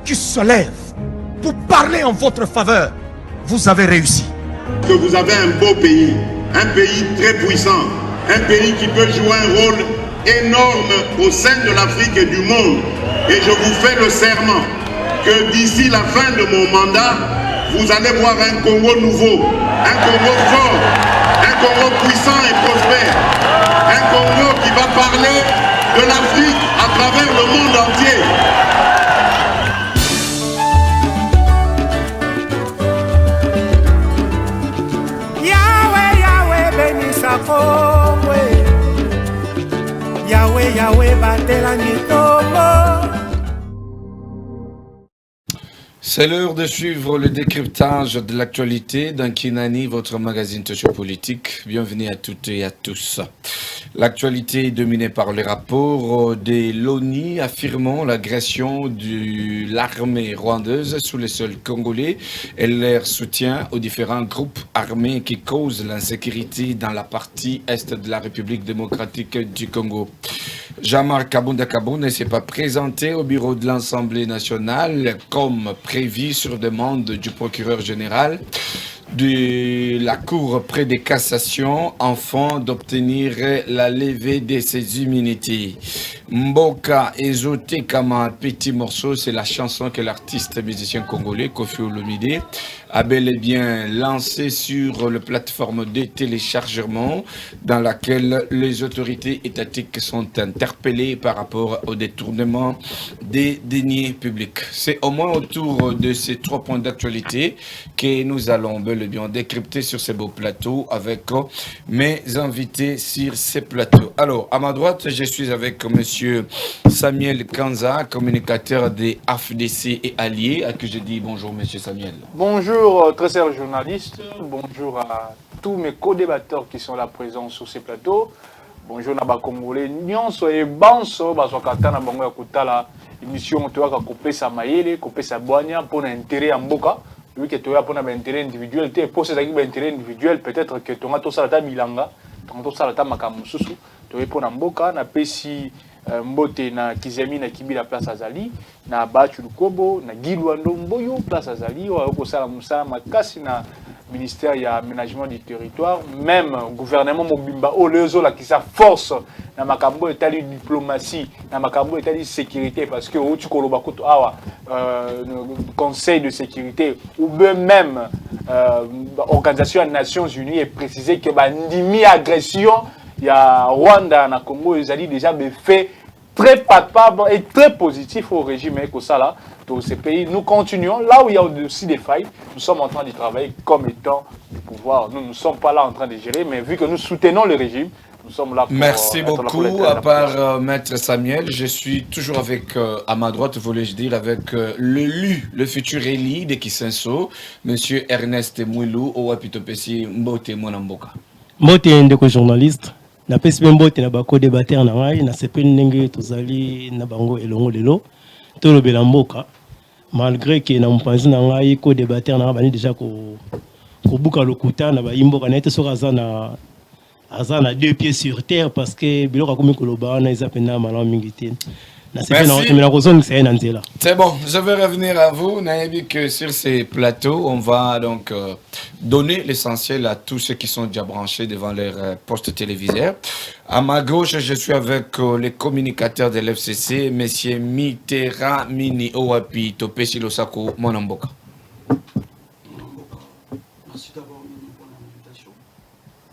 qui se lève pour parler en votre faveur, vous avez réussi. Que vous avez un beau pays, un pays très puissant, un pays qui peut jouer un rôle énorme au sein de l'Afrique et du monde. Et je vous fais le serment que d'ici la fin de mon mandat, vous allez voir un Congo nouveau, un Congo fort, un Congo puissant et prospère, un Congo qui va parler de l'Afrique à travers le monde entier. Yahweh, Yahweh, bénissa Congo. Yahweh, Yahweh, batela Nitombo. C'est l'heure de suivre le décryptage de l'actualité dans Kinani, votre magazine sociopolitique. Bienvenue à toutes et à tous. L'actualité est dominée par les rapports de l'ONU affirmant l'agression de l'armée rwandaise sous le sol congolais et leur soutien aux différents groupes armés qui causent l'insécurité dans la partie est de la République démocratique du Congo. Jean-Marc Kabunda Kabou ne s'est pas présenté au bureau de l'Assemblée nationale comme prévu sur demande du procureur général de la Cour près des cassations afin d'obtenir la levée de ses immunités. Mboka Ezote Kama Petit Morceau, c'est la chanson que l'artiste musicien congolais Koffi Olomide a bel et bien lancée sur la plateforme de téléchargement dans laquelle les autorités étatiques sont interpellées par rapport au détournement des deniers publics. C'est au moins autour de ces 3 points d'actualité que nous allons bel et bien décrypter sur ces beaux plateaux avec mes invités sur ces plateaux. Alors, à ma droite, je suis avec monsieur Samuel Kanza, communicateur des AFDC et alliés, à qui je dis bonjour monsieur Samuel. Bonjour très chers journalistes, bonjour à tous mes co-débatteurs qui sont là présents sur ces plateaux. Bonjour Naba Congolais, nyonso et banso bazokata na bango ya kutala émission toyaka kopesa mayele, kopesa boanya pour intérêt en mboka. Oui, que tu as pour un intérêt individuel, tu es posé avec un intérêt individuel, peut-être que tu as tout ça à Milanga, tu as tout ça à Makamususu, tu es pour un mboka, na pesi mbote na Kizemi na Kibi la place Azali, na Bachu Lukobo, na Gilwando Mboyo place Azali, ou au Sala Moussa Makasi na ministère de l'aménagement du territoire, même gouvernement Mobimba, au lezo la qui sa force na makambo etali diplomatie, na makambo etali sécurité, parce que au Tukolobakoto awa conseil de sécurité ou même organisation des Nations Unies est précisé que bandimi agression il y a Rwanda na Congo ils ont déjà fait très palpable et très positif au régime Ekosala. Dans ces pays, nous continuons. Là où il y a aussi des failles, nous sommes en train de travailler comme étant du pouvoir. Nous ne sommes pas là en train de gérer, mais vu que nous soutenons le régime, nous sommes là pour... Merci beaucoup. À part Maître Samuel, je suis toujours avec, à ma droite, voulais-je dire, avec le futur élu de Kisenso, Monsieur Ernest Mouilou, au Wapitopesi Mbote Monamboka. Mbote ndeko journaliste. Na pesi mbote na bako débatteur na ngai na sepeli ndenge tozali na bango elongo lelo tolobela mboka malgré que na mpanzi na ngai ko débatteur na bani déjà ko buka lokuta na ba imboka na ete soka azana 2 pieds sur terre parce que biloko komi koloba na ezapena malamu mingi te. C'est bon, je vais revenir à vous. Naïbi que sur ces plateaux, on va donc donner l'essentiel à tous ceux qui sont déjà branchés devant leur poste téléviseur. À ma gauche, je suis avec les communicateurs de l'FCC, messieurs Mitera Mini Owapi Topesi Losako Monamboka. Merci d'avoir mis pour l'invitation.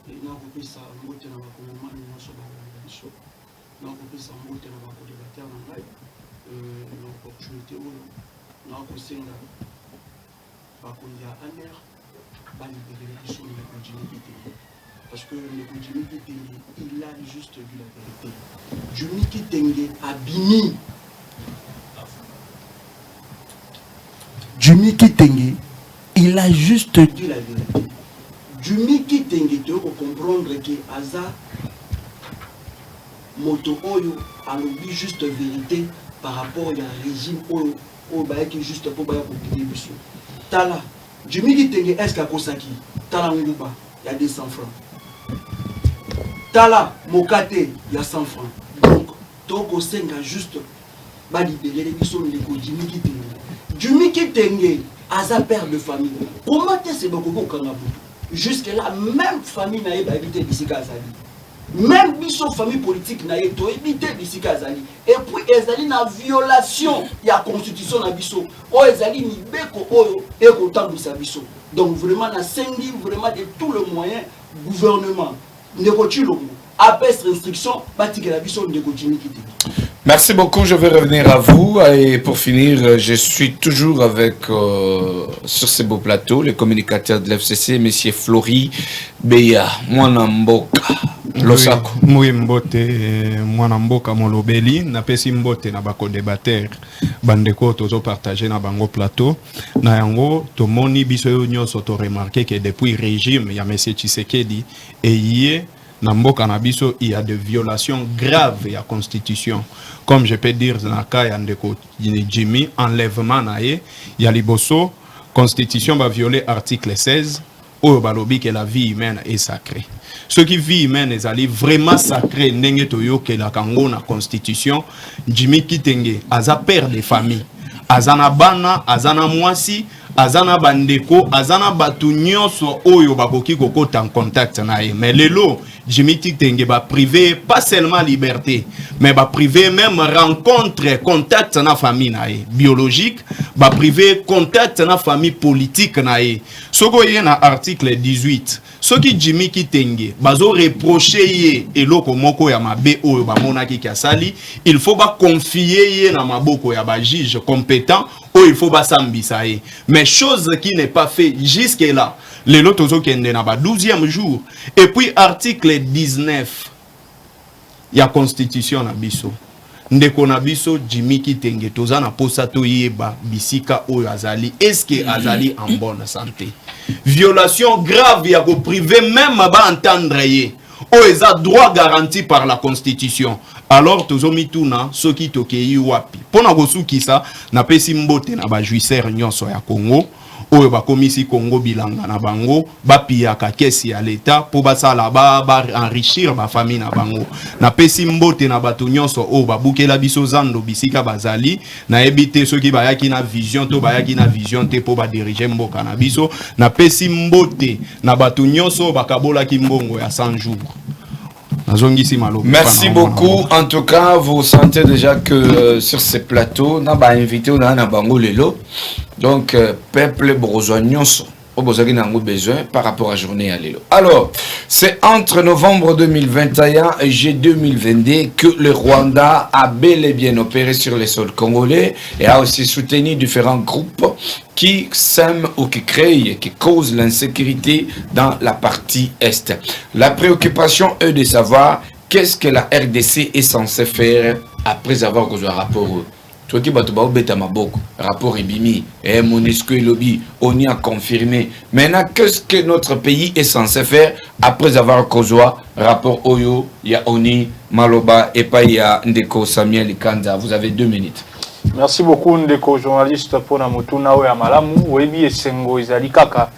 Et nous avons fait ça, nous avons fait ça, l'opportunité où nous avons fait parce que le continuité il a juste vu la vérité. Jumiki Tenge Abini. Jumiki Tenge, il a juste dit la vérité. Jumiki Tenge, tu peux comprendre que Aza Moto Oyo a l'oubli juste vérité par rapport au régime Oyo qui est juste pour compliquer. Tala, Jumiki Tenge, est-ce qu'à Kosaki, Tala Nguba, il y a des 100 francs. Tala, Mokate, il y a 100 francs. Donc au Senga juste va libérer les bisons de Jimmy Kitenge. Jimmy Kitenge, à père de famille. Comment est-ce que c'est jusque-là, même famille n'a pas évité d'ici Kazali. Même biso famille politique n'a pas évité d'ici Kazali. Et puis, Ezali na violation de la constitution na biso. O Ezali ni beko o et autant de sa biso. Donc vraiment, na sengi vraiment de tout le moyen gouvernement. Ndekotilo apes restriction batik la biso Ndekotini Kitenge. Merci beaucoup, je vais revenir à vous. Et pour finir, je suis toujours avec, sur ce beau plateau, le communicateur de l'FCC, M. Flory Beya, Mwanamboka, Losako. Oui, Mbote, Mwanamboka, Molobeli, Napesi Mbote, Nabako débatteur, Bandeko, Tozo partagé na Bango plateau. Na yango, Tomoni, Biso Union, Soto remarqué que depuis le régime, il y a M. Tshisekedi, et hier, Nambo Canabiso, il y a des violations graves de la Constitution. Comme je peux dire, Naka Yandeko Jimmy, enlèvement nae, il y a Liboso, Constitution va violer article 16, où balobi que la vie humaine est sacrée. Ce qui vie humaine est allé vraiment sacré, n'enge toyo que la Congo na Constitution, Jimmy Kitenge, aza père de famille, azana bana, azana mwasi, azana bandeko, azana batu nyonso oyo bakoki kokota en contact nae. Mais lelo, Jimmy Kitenge ba privé pas seulement liberté, mais ba privé même rencontre, contact na famille nae biologique, ba privé contact na famille politique nae. Soko ye na article 18. Ce qui Jimmy Kitenge bazo reprocher ye eloko moko ya mabe oyo ba monaki kasali, il faut ba confier ye na maboko ya ba juge compétent ou il faut ba sambisa ye. Mais chose qui n'est pas fait jusque là. Les lotos qui na ba 12e jour. Et puis article 19. Il y a constitution na biso. Ndeko na biso Jimmy Kitenge toza na posa to yeba bisika oyo azali. Est-ce que azali en bonne santé? Violation grave ya ko privé même ba entendre ye. O eza droit garanti par la constitution. Alors tozomi tuna soki tokei wapi. Pona kosuki sa na pesi mbote na ba jouisseur nyonso ya Congo. Oyo ba komisi Congo bilanga na bango ba piyaka kesi ya leta po basala ba enrichir ba famille na bango na pesi mbote na bato nyonso o ba bukela biso zando bisika bazali na ebite soki bayaki na vision to bayaki na vision te po ba diriger mboka na biso na pesi mbote na bato nyonso bakabola ki mbongo ya 100 jours. Merci beaucoup. En tout cas, vous sentez déjà que sur ces plateaux, on a invité on a Bango Lelo. Donc, peuple brosoignos, au besoin par rapport à journée à Lelo. Alors, c'est entre novembre 2021 et juillet 2022 que le Rwanda a bel et bien opéré sur les sols congolais et a aussi soutenu différents groupes qui sèment ou qui créent, qui causent l'insécurité dans la partie Est. La préoccupation est de savoir qu'est-ce que la RDC est censée faire après avoir reçu un rapport. Rapport Ibimi, et Monisco et Lobby, on y a confirmé. Maintenant, qu'est-ce que notre pays est censé faire après avoir causé rapport Oyo, il y a Oni, Maloba et pas il y a Ndeko Samuel Kanda. Vous avez 2 minutes. Merci beaucoup Ndeko, journaliste pour Namotuna ou Amalamu, Webi et Sengo Izali Kaka.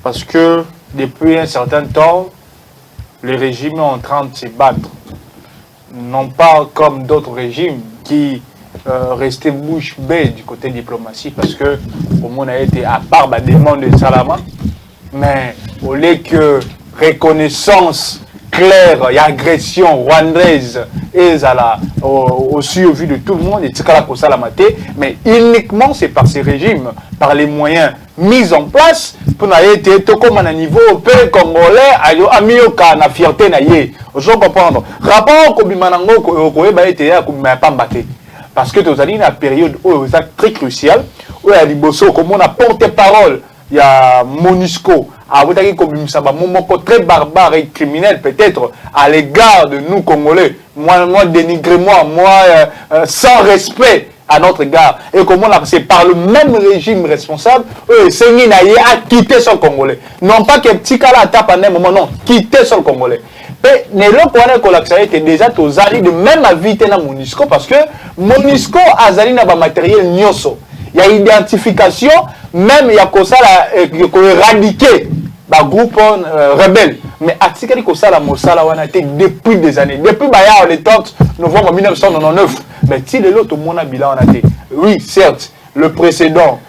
Parce que depuis un certain temps, les régimes sont en train de se battre. Non pas comme d'autres régimes qui restaient bouche bée du côté diplomatie, parce que au monde a été à part la demande de Salama, mais au lieu que reconnaissance claire et agression rwandaise et aussi au vu de tout le monde, mais uniquement c'est par ces régimes, par les moyens mis en place pour n'aller comme à niveau peu congolais, à mioka na fierté na yé. Je comprendre. Rapport ko bimanango ko ba été à pas mbaté. Parce que tu as une période où c'est très crucial, où il y a des bossos, comme on a porte-parole, il y a Monisco, très barbare et criminel peut-être à l'égard de nous Congolais, moi dénigrez-moi, moi sans respect à notre égard. Et comment c'est par le même régime responsable, c'est à quitter son Congolais. Non pas que petit cas là tape à un moment, non, quitter son Congolais. Mais ne déjà aux alliés de même invité dans Monisco parce que Monisco a un matériel nyoso. Il y a identification, même il y a comme ça éradiquer le groupe rebelle. Mais Atsikali Kosala Mosala depuis des années. Depuis le 30 novembre 1999, Mais si les autres, mon bilan en a été. Oui, certes, le précédent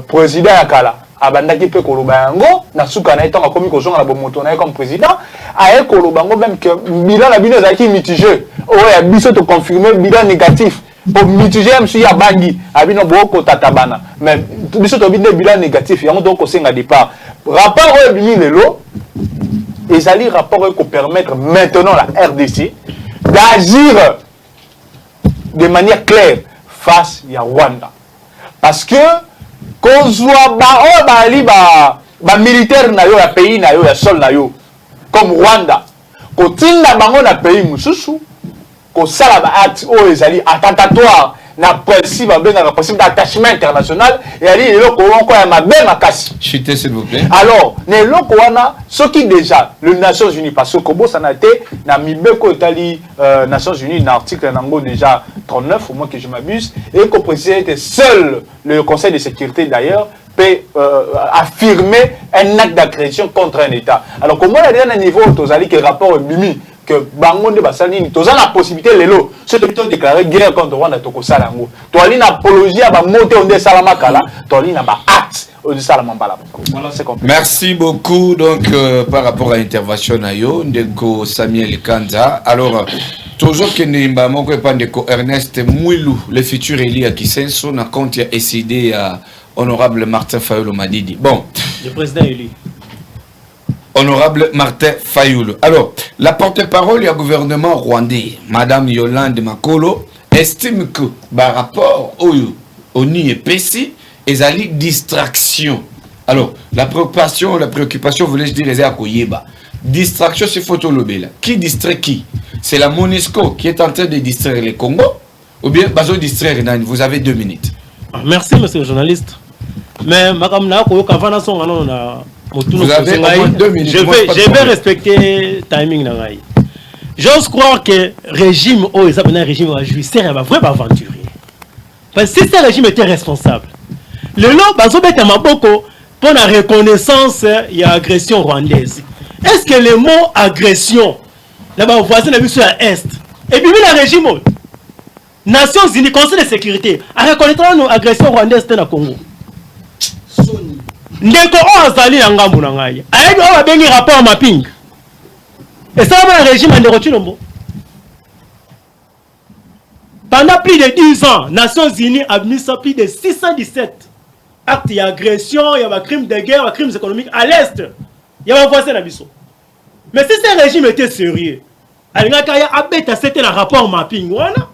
président Akala, abandaki pe kolobango, na suka na etonga komi kozonga na bomoto na comme président, aye kolobango même que bilan la bino zaki mitigé. Ouais, biso to confirmer bilan négatif. Pour mitigé monsieur ya bangi, abino boko tatabana. Mais biso to bilan négatif, yango donc osenga départ. Rapport au bimilelo, ezali rapport qui permettre maintenant la RDC d'agir de manière claire face à Rwanda. Parce que qu'on soit ba militaire na yo ya pays na yo ya sol na yo comme Rwanda, ko tinda bango na pays mususu, ko sala ba acte o ezali attentatoire na principe benga principe d'attachement international et ali eloko onko ya mabe makasi. Chutez s'il vous plaît. Alors, ne loko wana ce qui déjà les Nations Unies parce que Kobo sanate na mibeko etali Nations Unies dans l'article nango déjà 39 au moins que je m'abuse et qu'on précise que seul le Conseil de sécurité d'ailleurs peut affirmer un acte d'agression contre un État. Alors comment on a un niveau tozali que rapport mimi que bangonde basalini toza la possibilité lelo ce que déclarer guerre contre Rwanda toko salango to ali na apologie ba monter on salama kala to ali na ba acte on salama mbala. Voilà c'est compris. Merci beaucoup donc par rapport à l'intervention nayo ndeko Samuel Kanza. Alors toujours que nimba moko pandeko Ernest Mouilou le futur élu à Kisenso na compte ya SID à honorable Martin Fayulu Madidi. Bon, le président élu. Honorable Martin Fayulu. Alors, la porte-parole du gouvernement rwandais, Madame Yolande Makolo, estime que par rapport au NIEPC, il y a une distraction. Alors, la préoccupation, voulais-je dire, c'est à Koyeba. Distraction, c'est photo lobela. Qui distrait qui? C'est la MONUSCO qui est en train de distraire les Congo ou bien Bazo distraire Nani? Vous avez 2 minutes. Merci, monsieur le journaliste. Mais, Madame Nako, Kavana son vous avez au moins 2 minutes. Je vais respecter le timing. J'ose croire que le régime, un régime c'est un vrai aventurier. Parce que si ce régime était responsable, le lot, pour la reconnaissance, il y a agression rwandaise. Est-ce que le mot agression, là-bas, voisin a vu sur l'Est, et puis le régime, Nations Unies, Conseil de sécurité, a reconnaître nos agressions rwandaises dans le Congo. Ndeko azali na ngambu na ngai ayebi o babengi rapport mapping et ça va le régime ndeko Chilombo pendant plus de 10 ans Nations Unies a mis ça plus de 617 actes d'agression, il y a des crimes de guerre, des crimes économiques à l'est, il y a un voisin à biso. Mais si ce régime était sérieux c'était un rapport mapping voilà.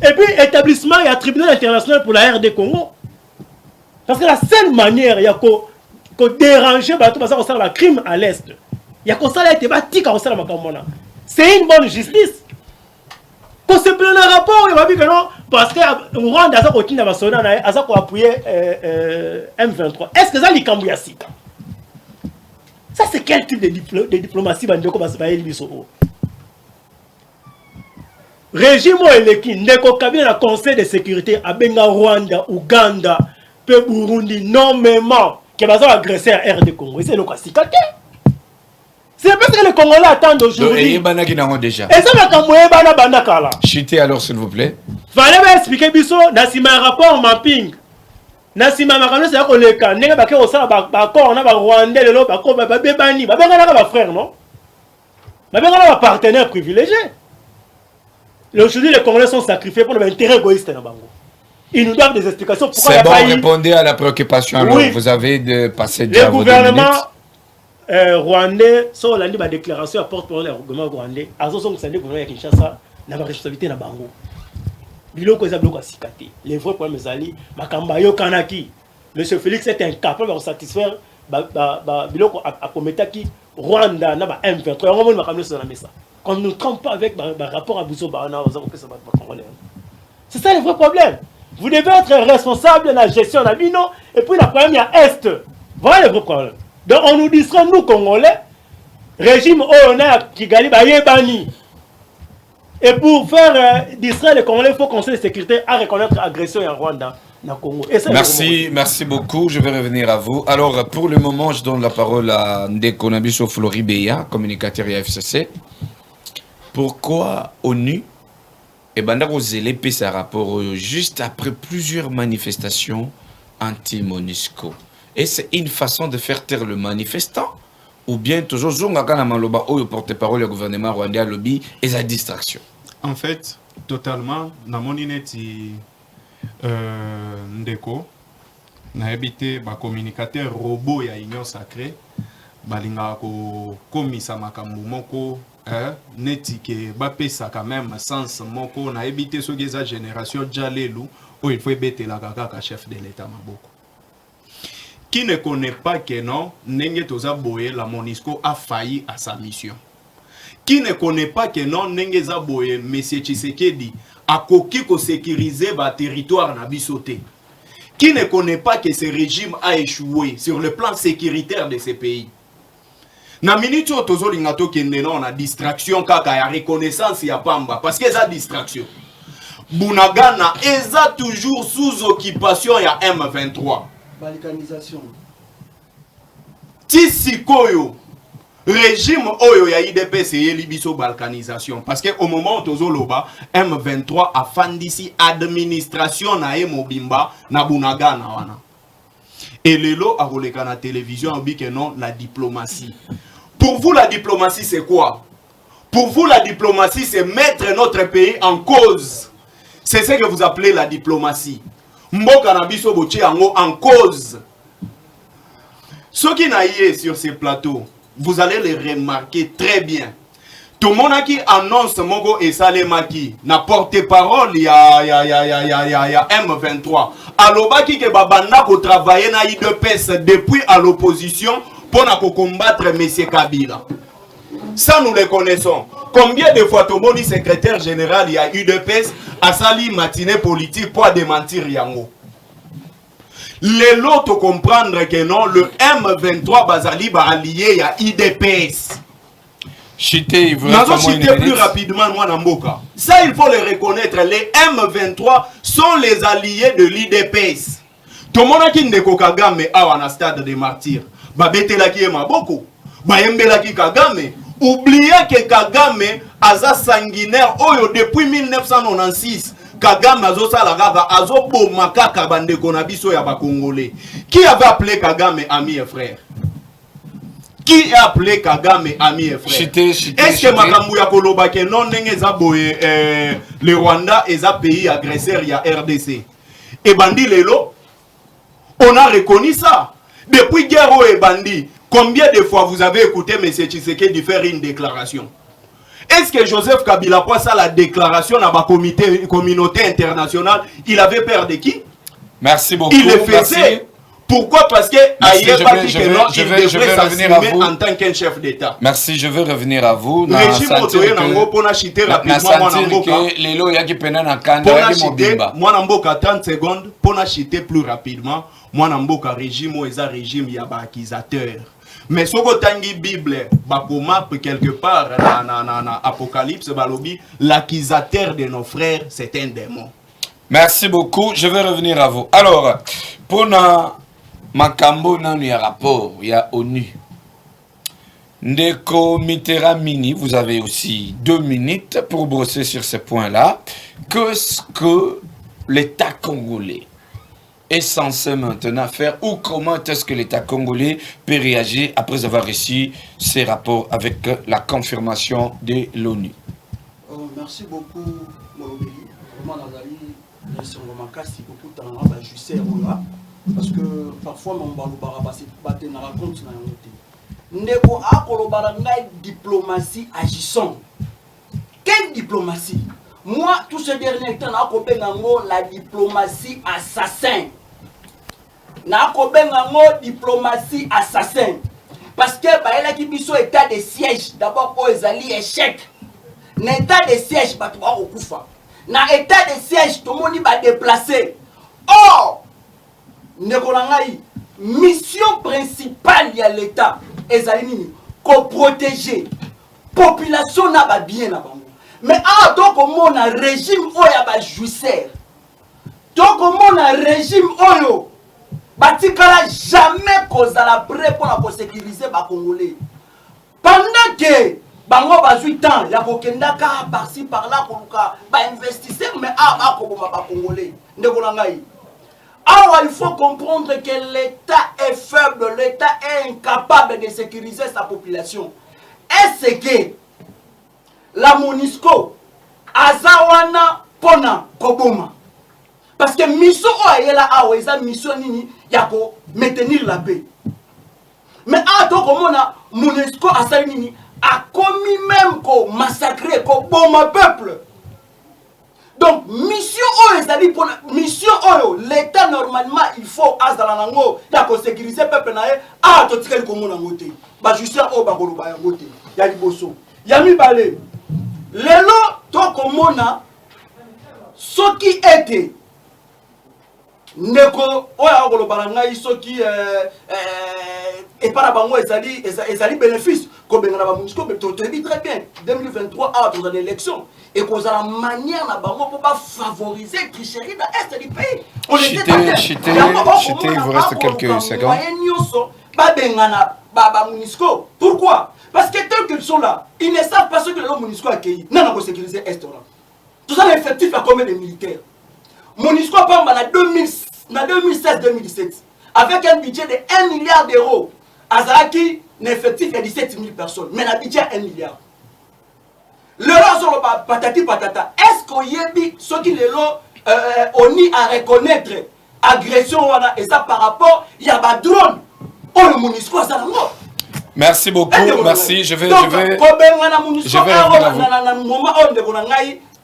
Et puis établissement il y a un tribunal international pour la RD Congo. Parce que la seule manière, il y a qu'on déranger la crime à l'Est. Il y a qu'on s'en a été bâti quand on s'en a c'est une bonne justice. Qu'on se plaît un rapport, il va dire que non, parce que Rwanda a continué à appuyer M23. Est-ce que ça les Cambouya cite? Ça c'est quel type de diplomatie régime eleki ndeko Kabila na Conseil de sécurité à Benga Rwanda, Ouganda, pe Burundi nommément qui va agresser à RD Congo. C'est le cas. C'est parce que les Congolais attendent aujourd'hui. Et ça va quand chutez alors s'il vous plaît. Fallait m'expliquer biso nasima un rapport mapping. Nasima makano c'est ko leka ndenge ba ke osala ba corps na ba Rwandais lelo ba ko ba bebani ba benga na ba frère non. Ba benga na ba partenaire privilégié. Aujourd'hui les Congolais sont sacrifiés pour l'intérêt égoïste na bango. Ils nous donnent des explications pourquoi c'est bon, répondez à la préoccupation alors oui. Vous avez de passer déjà vos 2 minutes. Le gouvernement rwandais sur la déclaration à porte-parole du gouvernement rwandais à son gouvernement de Kinshasa n'a pas responsabilité na bango. Biloko eza biloko asikate. Les vrais problèmes ezali makamba yo kanaki. Monsieur Félix est incapable de satisfaire biloko akometaki Rwanda na ba M23. On va makambo sur la mesa. Qu'on ne nous trompe pas avec rapport à Bousso Barana aux Congolais. C'est ça le vrai problème. Vous devez être responsable de la gestion de la bino et puis la problème il y a Est. Voilà le vrai problème. Donc on nous distrait nous Congolais, régime ONA Kigali Bayebani. Et pour faire distraire les Congolais, il faut qu'on ait la sécurité à reconnaître l'agression en Rwanda. Congo. Merci beaucoup. Je vais revenir à vous. Alors, pour le moment, je donne la parole à Ndeko Nabiso Floribeya, communicateur FCC. Pourquoi ONU et bandako zélépé sa rapport juste après plusieurs manifestations anti-MONUSCO. Et c'est une façon de faire taire le manifestant ou bien toujours zonga kana maloba oyo porte-parole du gouvernement rwandais lobby et sa distraction. En fait, totalement, na monineti ndeko na habité ba communicateur robot ya Union Sacrée balinga ko komisa makambo moko neti ke ba pesa quand même sens moko na habité so geza génération jalelu où il faut bêter la kaka chef de l'état maboko. Qui ne connaît pas que non Nenge Toza Boye la MONUSCO a failli à sa mission. Qui ne connaît pas que non Nenge Zaboye M. Tshisekedi a koki ko sécuriser ba territoire na bisoté. Qui ne connaît pas que ce régime a échoué sur le plan sécuritaire de ce pays. Na minute où tozo lingato kende non na distraction kaka ya reconnaissance ya pamba parce que ça distraction. Bunagana eza toujours sous occupation ya M23. Balkanisation. Tisikoyo régime oyo ya IDPS et libiso balkanisation parce que au moment où tozoloba M23 a fandisi administration na mobimba na Bunagana wana. Et lelo a roleka na télévision obi que non la diplomatie. Pour vous la diplomatie c'est quoi? Pour vous la diplomatie c'est mettre notre pays en cause. C'est ce que vous appelez la diplomatie. Mboka na biso boche yango en cause. Ceux qui naïe sur ces plateaux, vous allez les remarquer très bien. Tout le monde qui annonce Mongo et Salemaki, na porte-parole ya M23. Aloba qui ke babanda ko travailler na IDPS depuis à l'opposition pour na ko combattre M. Kabila. Ça nous le connaissons. Combien de fois tout le monde secrétaire général il y a UDPS a sali matinée politique pour démentir Yango. Les lots comprendre que non, le M23 Bazali va allié à IDPS. Chité, vous citer plus rapidement moi Namboka. Ça il faut le reconnaître. Les M23 sont les alliés de l'IDPS. Tout le monde qui ne Kagame a un stade de martyrs. Babetela qui est maboko. Bayembela qui Kagame. Oubliez que Kagame aza sanguinaire oyo depuis 1996 Kagame azo salagaga azo bomaka kabande konabiso ya ba Congolais. Qui avait appelé Kagame ami et frère? Qui a appelé Kagame ami et frère? Est-ce que makambu ya koloba ke non ndenge za boye le Rwanda est un pays agresseur ya RDC? Et bandi lelo on a reconnu ça depuis guerre et bandi. Combien de fois vous avez écouté M. Tshisekedi faire une déclaration? Est-ce que Joseph Kabila, pour ça, la déclaration dans la communauté internationale, il avait peur de qui? Merci beaucoup. Il le faisait. Merci. Pourquoi? Parce que je vais revenir à vous en tant qu'un chef d'État. Merci, je veux revenir à vous. Moi, Namboka 30 secondes, pour n'acheter plus rapidement, moi, Namboka régime, régime, il y a un accusateur. Mais si vous avez la Bible, quelque part, dans Apocalypse, l'accusateur de nos frères, c'est un démon. Merci beaucoup. Je vais revenir à vous. Alors, pour Makambo, il y a un rapport, il y a ONU. Ndeko Mitera Mini, vous avez aussi 2 minutes pour brosser sur ce point-là. Qu'est-ce que l'État congolais est censé maintenant faire ou comment est-ce que l'État congolais peut réagir après avoir reçu ces rapports avec la confirmation de l'ONU? Merci beaucoup, Molobeli. Vraiment, parce que parfois, mon balobara passe na raconte na yote. Ndeko akolobara ngai diplomatie agissant. Quelle diplomatie? Moi, tout ce dernier temps, la diplomatie assassin. Na diplomatie assassin. Parce que bah qui biso état de siège d'abord pour les alliés échec. L'état de siège bah tu vas au Koufa. Na état de siège tout le monde va déplacer. Or, mission principale de l'État est de protéger la population n'a bien à mais donc on a un régime où il y a jouisseur. Donc on a un régime où batikala jamais cause à la prêt pour sécuriser les Congolais. Pendant que bango bazui temps ya kokendaka par-ci par-là koluka investisseur mais akoboma Congolais ndeko na ngai. Alors il faut comprendre que l'État est faible, l'État est incapable de sécuriser sa population. Est-ce que la MONUSCO azawana pona koboma? Parce que mission ayela aweza mission nini yako maintenir la paix. Mais ato komona MONUSCO asali nini a commis même ko massacrer ko boma peuple. Donc mission ezali pona mission oyo l'État normalement il faut azala nango yako sécuriser peuple nae to tikeli komona ngote. Ba justice o ba koloba yango te. Ya liboso. Ya mibale. Lelo to komona soki ete ndeko oya koloba ngai soki et par bango ezali bénéfice ko bengana ba MONUSCO mais to très bien 2023 dans une élection et qu'on a la manière na bango pour pas favoriser tricherie dans l'est du pays. On était il vous reste quelques secondes. Ba bengana ba MONUSCO. Pourquoi? Parce que tant qu'ils sont là, ils ne savent pas ce que le MONUSCO a accueilli. Non, on va sécuriser est là. Tout ça l'effectif à combien de militaires? MONUSCO a en 2016-2017 avec un budget de 1 milliard d'euros. Azaraki, l'effectif est 17 000 personnes, mais le budget 1 milliard. Le lot sur le patati patata. Est-ce qu'on y a dit ce qui est là, on y a reconnaître agression et ça par rapport il y a pas drone. Oh le MONUSCO ça non. Merci beaucoup, merci. Je vais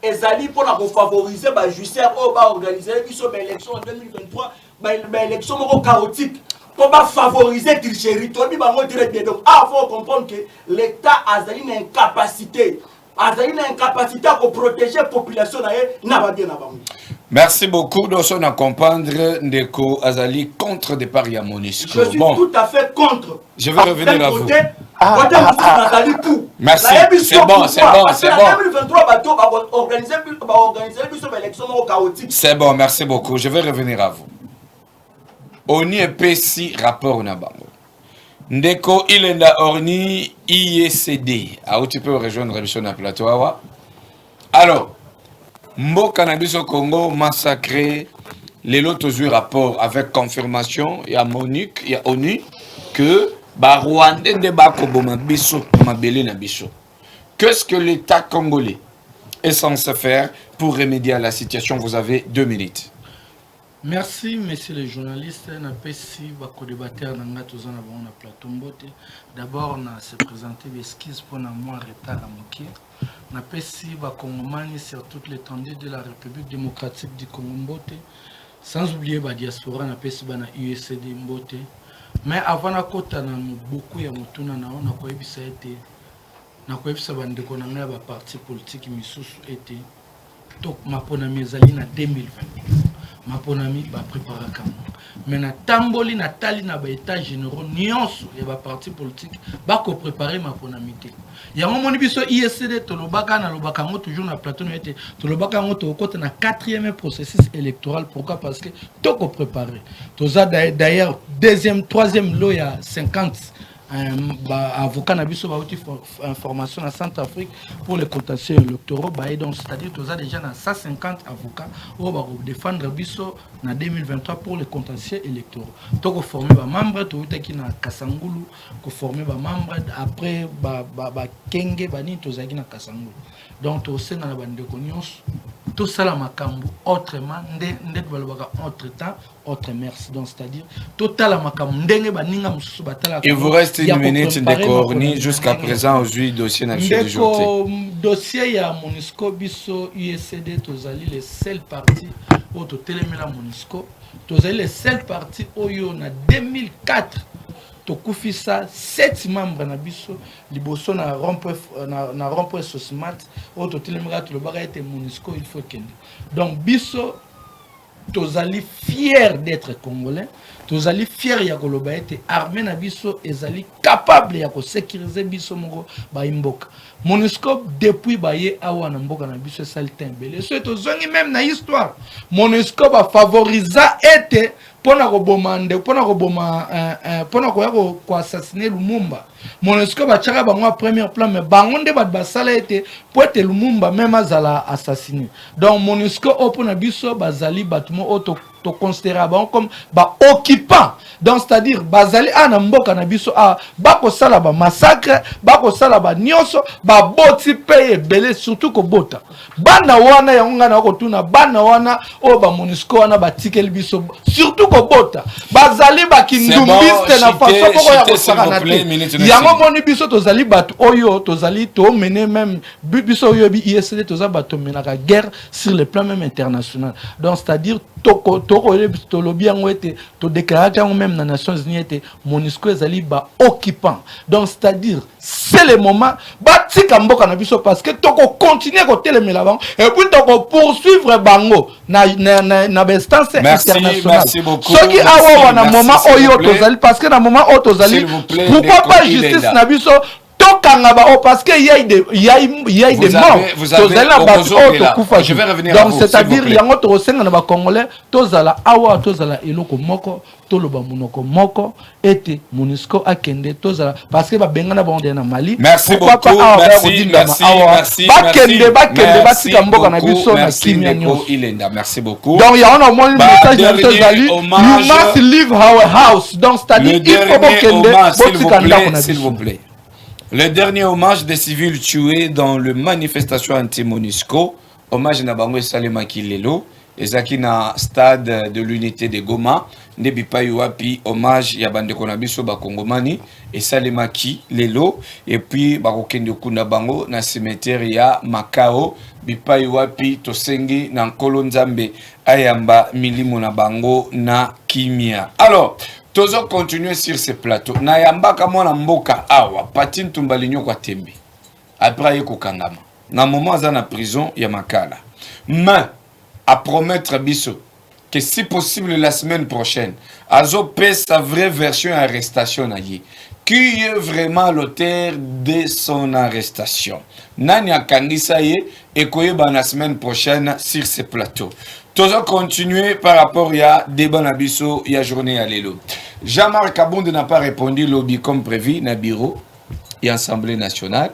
ezali pour favoriser ba judiciaire ou ba organiser l'élection en 2023 ba élection chaotique pour pas favoriser tricherie to bi bango direct bien. Donc faut comprendre que l'État a une incapacité à protéger la population na ba bien na bango. Merci beaucoup. Nous sommes à comprendre Ndeko Azali contre des paris à MONUSCO. Je suis tout à fait contre. Je vais revenir à vous. Merci. C'est bon. C'est bon, merci beaucoup. Je vais revenir à vous. Oni epesi rapport na bango. Ndeko ilenda orni IECD. Tu peux rejoindre l'émission na plateau awa. Alors, Mboka na biso Congo massacré les lots eu rapport avec confirmation il y a MONUC, il y a ONU que ba Rwandais de bakoboma biso mabele na biso. Qu'est-ce que l'État congolais est censé faire pour remédier à la situation? Vous avez 2 minutes. Merci, messieurs les journalistes. On a pessi co-débatteur dans le plateau Mbote. D'abord, on a se présenté des esquisses pour un mois retard à Moki. On a pessi Congomani sur toute l'étendue de la République démocratique du Congo Mbote. Sans oublier la diaspora, on a pessi na USD Mbote. Mais avant la côte, on a beaucoup de gens on a quoi ça été. On a quoi ça bandeko na nga ba parti politique misusu été. Donc ma ponami ezali na 2020. Ma ponami ba préparer comme. Mais na tamboli na tali na ba état généraux nyonso ya ba parti politique ba ko préparer ma ponamité. Ya moni biso ISCD to lobaka na lobaka ngo toujours na plateau na été to lobaka ngo to côté na 4e processus électoral. Pourquoi? Parce que to ko préparer. To za d'ailleurs 2e 3e lot ya 50 avocat na biso ba outil information na Centrafrique pour les contentieux électoraux donc c'est-à-dire que ça déjà 150 avocats ou ba défendre biso na 2023 pour les contentieux électoraux. Donc former ba membre to utaki na Kasangulu ko former ba membre après ba kenge bani to zaki na Kasangulu. Donc to sena na bande ko nyonso tout ça la makambu autrement ndet balobaka entre temps autre merci donc c'est-à-dire total la makambu ndenge baninga mususu batala. Il vous reste 1 minute de corni jusqu'à présent aujourd'hui dossier national de jour. Dossier ya MONUSCO biso USCD tozali les seuls partis au totelemela MONUSCO tozali les seuls partis oyo na 2004 tokufisa 7 membres na biso liboso na rond-point Sosmat au totelemela tolobaka ete MONUSCO il faut kende. Donc biso tozali fiers d'être congolais, tozali fiers ya koloba ete armée na biso ezali capable ya ko sécuriser biso moko ba imboka. MONUSCO depuis baye awa na mboka na biso sali tembele. Ce tozongi même na histoire. MONUSCO va favoriser ete pona koboma nde pona koboma pona ko assassiner Lumumba MONUSCO ba tchaka bango premier plan mais bango nde ba basala ete poete Lumumba même azala assassiné donc MONUSCO opona biso bazali batmo auto to considérer comme ba occupant donc c'est-à-dire bazali ana mboka na biso ba ko sala ba massacre ba ko sala ba nyonso ba boti paye belé surtout ko bota bana wana yango na ko tuna bana wana o ba MONUSCO wana ba tikel biso surtout ko bota bazali ba kindumbiste na façon ko ya ko sala na yango moni biso tozali bat oyo tozali to mener même biso oyo bi ISD tozali bato menaka guerre sur le plan même international donc c'est-à-dire to lobby yango ete to déclarer yango même na Nations Unies ete MONUSCO ezali ba occupant donc c'est-à-dire c'est le moment ba tika mboka na biso parce que to ko continuer ko telemela bango et puis to ko poursuivre bango na instance internationale soki awa na moment oyo tozali parce que na moment oyo tozali pourquoi pas justice na biso parce qu'il y a des morts. Je vais revenir donc à vous. C'est-à-dire il y a un autre Congolais, tozala awa tozala eloko moko, toloba munoko moko, ete MONUSCO akende tozala parce que ba bengana ba ondena Mali. Merci beaucoup. Merci beaucoup. Donc il y a un moins message de tozali. You must leave our house. Donc c'est-à-dire il faut kende s'il vous plaît. Le dernier hommage des civils tués dans le manifestation anti-MONUSCO, hommage na bango Salema Kilelo, ezaki na stade de l'unité de Goma, nebi pa yuapi hommage ya bande konabiso ba Kongomani et Salema Kilelo et puis ba kokende kuna bango na cimetière ya Makao, bipa yuapi tosengi na Nkolo Nzambe ayamba milimo na bango na kimia. Alors toujours continuer sur ce plateau. Na yamba kama na mboka awa Patine Tumbalinyo kwa tembe. Après yeko kangama. Na moment za na prison ya Makala. Mais à promettre biso que si possible la semaine prochaine, azo paie sa vraie version arrestation na ye. Qui est vraiment l'auteur de son arrestation? Nani akangisa ye et koyeba la semaine prochaine sur ce plateau. Toujours continuer par rapport à débat nabiso il y a journée à l'élo. Jean-Marc Abound n'a pas répondu lobby comme prévu na bureau et Assemblée nationale.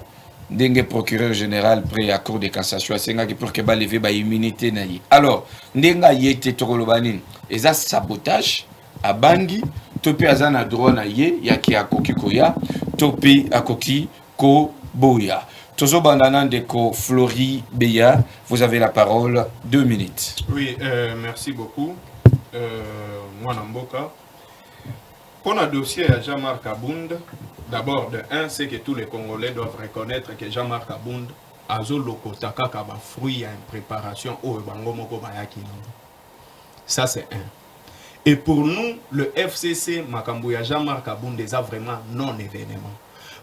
Dengue procureur général près à cour de cassation asenga qui pour que ba lever ba immunité na yi. Alors ndenga yete tokolobanin eza sabotage à bangi topi azana droit na ye yaki akoki koya topi akoki ko boya. Tozo Bandana Ndeko Flori Beya, vous avez la parole, 2 minutes. Oui, merci beaucoup. Moi, Namboka. Pour le dossier à Jean-Marc Abound, d'abord, de un, c'est que tous les Congolais doivent reconnaître que Jean-Marc Abound a zolokotaka kaba fruit en préparation au Bangomoko Bayaki. Ça, c'est un. Et pour nous, le FCC, Makambouya Jean-Marc Abound, est vraiment non-événement.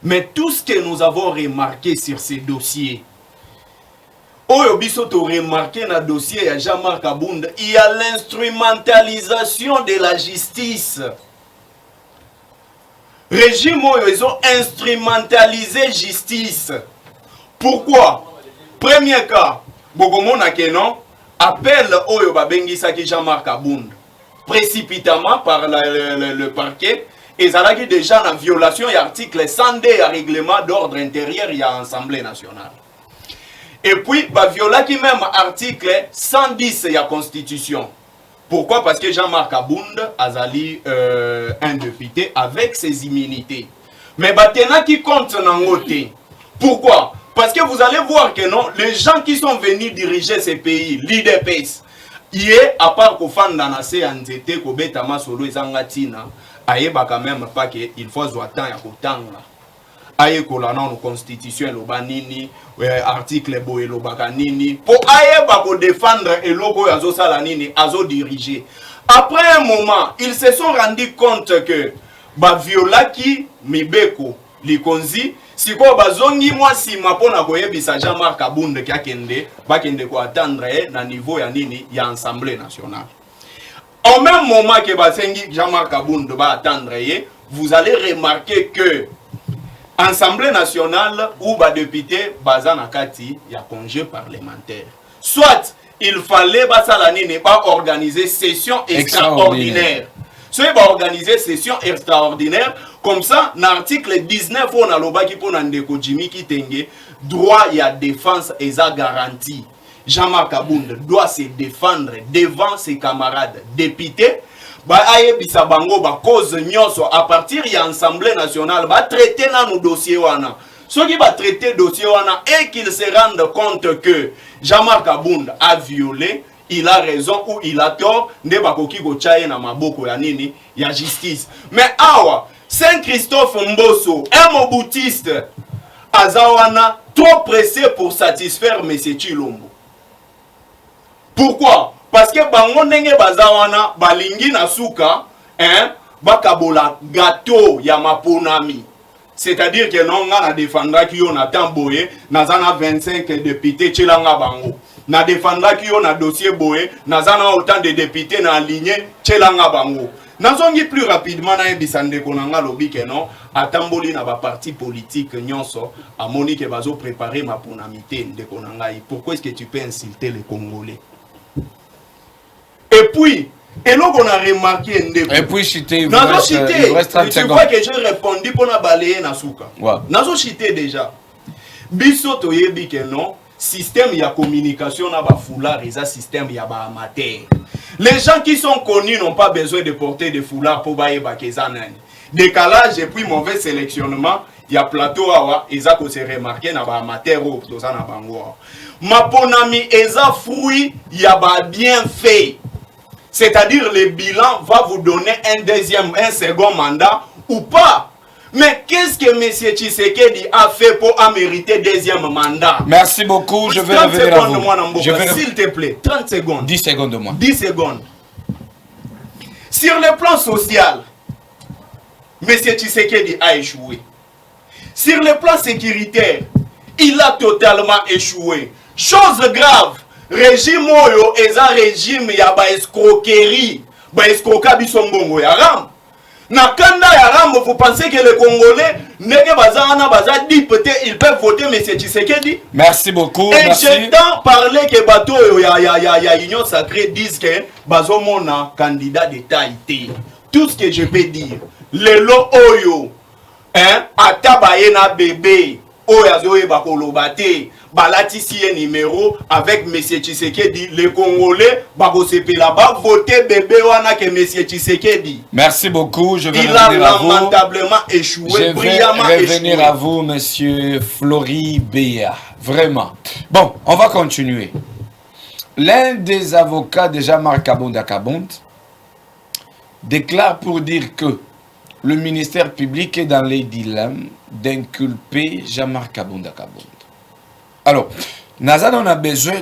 Mais tout ce que nous avons remarqué sur ces dossiers, Oyobiso to remarqué dans le dossier à Jean-Marc Abound, il y a l'instrumentalisation de la justice. Régime ils ont instrumentalisé justice. Pourquoi? Premier cas, Bogomona Kenon appelle Oyo Babengisa Jean-Marc Abound précipitamment par le parquet. Et ça a déjà en violation de l'article 102 du règlement d'ordre intérieur et à l'Assemblée nationale. Et puis, bah, viola qui même article 110 de la Constitution. Pourquoi? Parce que Jean-Marc Abound a un député avec ses immunités. Mais maintenant qui compte dans côté. Pourquoi? Parce que vous allez voir que non, les gens qui sont venus diriger ces pays, l'IDPS, à part qu'au fan d'Anase Anzete, qu'au Betama Solo et Zangatina, ayeba quand même pas qu'il faut attendre à kotanga ayekola na constitution lo banini article bo lo bakanini pour ayeba ko défendre eloko azo sala nini azo diriger. Après un moment ils se sont rendus compte que ba violaki mibeko likonzi siko bazongi mwasi mapona koyebisa Jean-Marc Abound ki akende bakende ko attendre na niveau ya nini ya Assemblée nationale. Au même moment que Jean-Marc Abound va attendre, vous allez remarquer que l'Assemblée nationale ou les députés Bazanakati, il y a congé parlementaire. Soit il fallait pas organiser session extraordinaire. soki baorganiser session extraordinaire comme ça na article 19 on alobaki mpona ndeko Jimmy Kitenge droit ya défense eza garanti. Jean-Marc Kabunda doit se défendre devant ses camarades députés. Ba ayebisa bango ba cause nyonso à partir ya Assemblée nationale ba traiter na nos dossiers wana. Ceux qui va traiter dossier wana et qu'ils se rendent compte que Jean-Marc Kabunda a violé, il a raison ou il a tort, ne bakoki go chaye na maboko ya nini ya justice. Mais awa Saint-Christophe Mbosso, un moboutiste azawana trop pressé pour satisfaire M. Chilombo. Pourquoi? Parce que bango ndenge bazawana balingi na suka, hein, bakabola gâteau ya maponami. C'est-à-dire que non nga na défendra ki yo na tamboye, nazana 25 députés tchelanga bango. Na défendra ki yo na dossier boye, nazana autant de députés na aligné tchelanga bango. Nazongi plus rapidement na ebisande konanga lobi ke non, atamboli na ba parti politique nyonso, amoni ke bazo préparer maponamité de konanga. Pourquoi est-ce que tu peux insulter les Congolais? Et puis, et là qu'on a remarqué, et puis cité, il reste 30 secondes. Tu vois que j'ai répondu pour na balayer na souka. Nazo cité déjà. Biso toyebi ke non, système ya communication na ba foulard, et ça système ya ba amateur. Les gens qui sont connus n'ont pas besoin de porter des foulards pour bailler bakezanani. Décalage et puis mauvais sélectionnement, il y a plateau awa, et ça qu'on s'est remarqué na ba amateur ou tout ça na bango. Ma ponami eza fruit, il y a ba bien fait. C'est-à-dire le bilan va vous donner un second mandat ou pas. Mais qu'est-ce que M. Tshisekedi a fait pour mériter deuxième mandat? Merci beaucoup, je vais revenir à vous. S'il te plaît, 30 secondes. 10 secondes de moi. 10 secondes. Sur le plan social, M. Tshisekedi a échoué. Sur le plan sécuritaire, il a totalement échoué. Chose grave. Régime oyo eza régime ya ba escroquerie, ba escroquer biso mbongo ya ram. Na kanda ya ram, vous pensez que les Congolais neke bazana baza dit peut-être ils peuvent voter M. Tshisekedi? Merci beaucoup. Et j'entends parler que bato ya Union Sacrée disent que bazo mona candidat d'État été. Tout ce que je peux dire, le lo oyo, hein, atabaye na bébé, oyazoye bakolobate. Balatisi un numéro avec M. Tshisekedi, les Congolais, Bagosepela, va voter bébé wana que M. Tshisekedi. Merci beaucoup, je vais il revenir a à vous. lamentablement échoué, brillamment échoué. Je vais revenir à vous, M. Flori Béa. Vraiment. Bon, on va continuer. L'un des avocats de Jean-Marc Kabunda déclare pour dire que le ministère public est dans les dilemmes d'inculper Jean-Marc Kabunda. Alors, on a besoin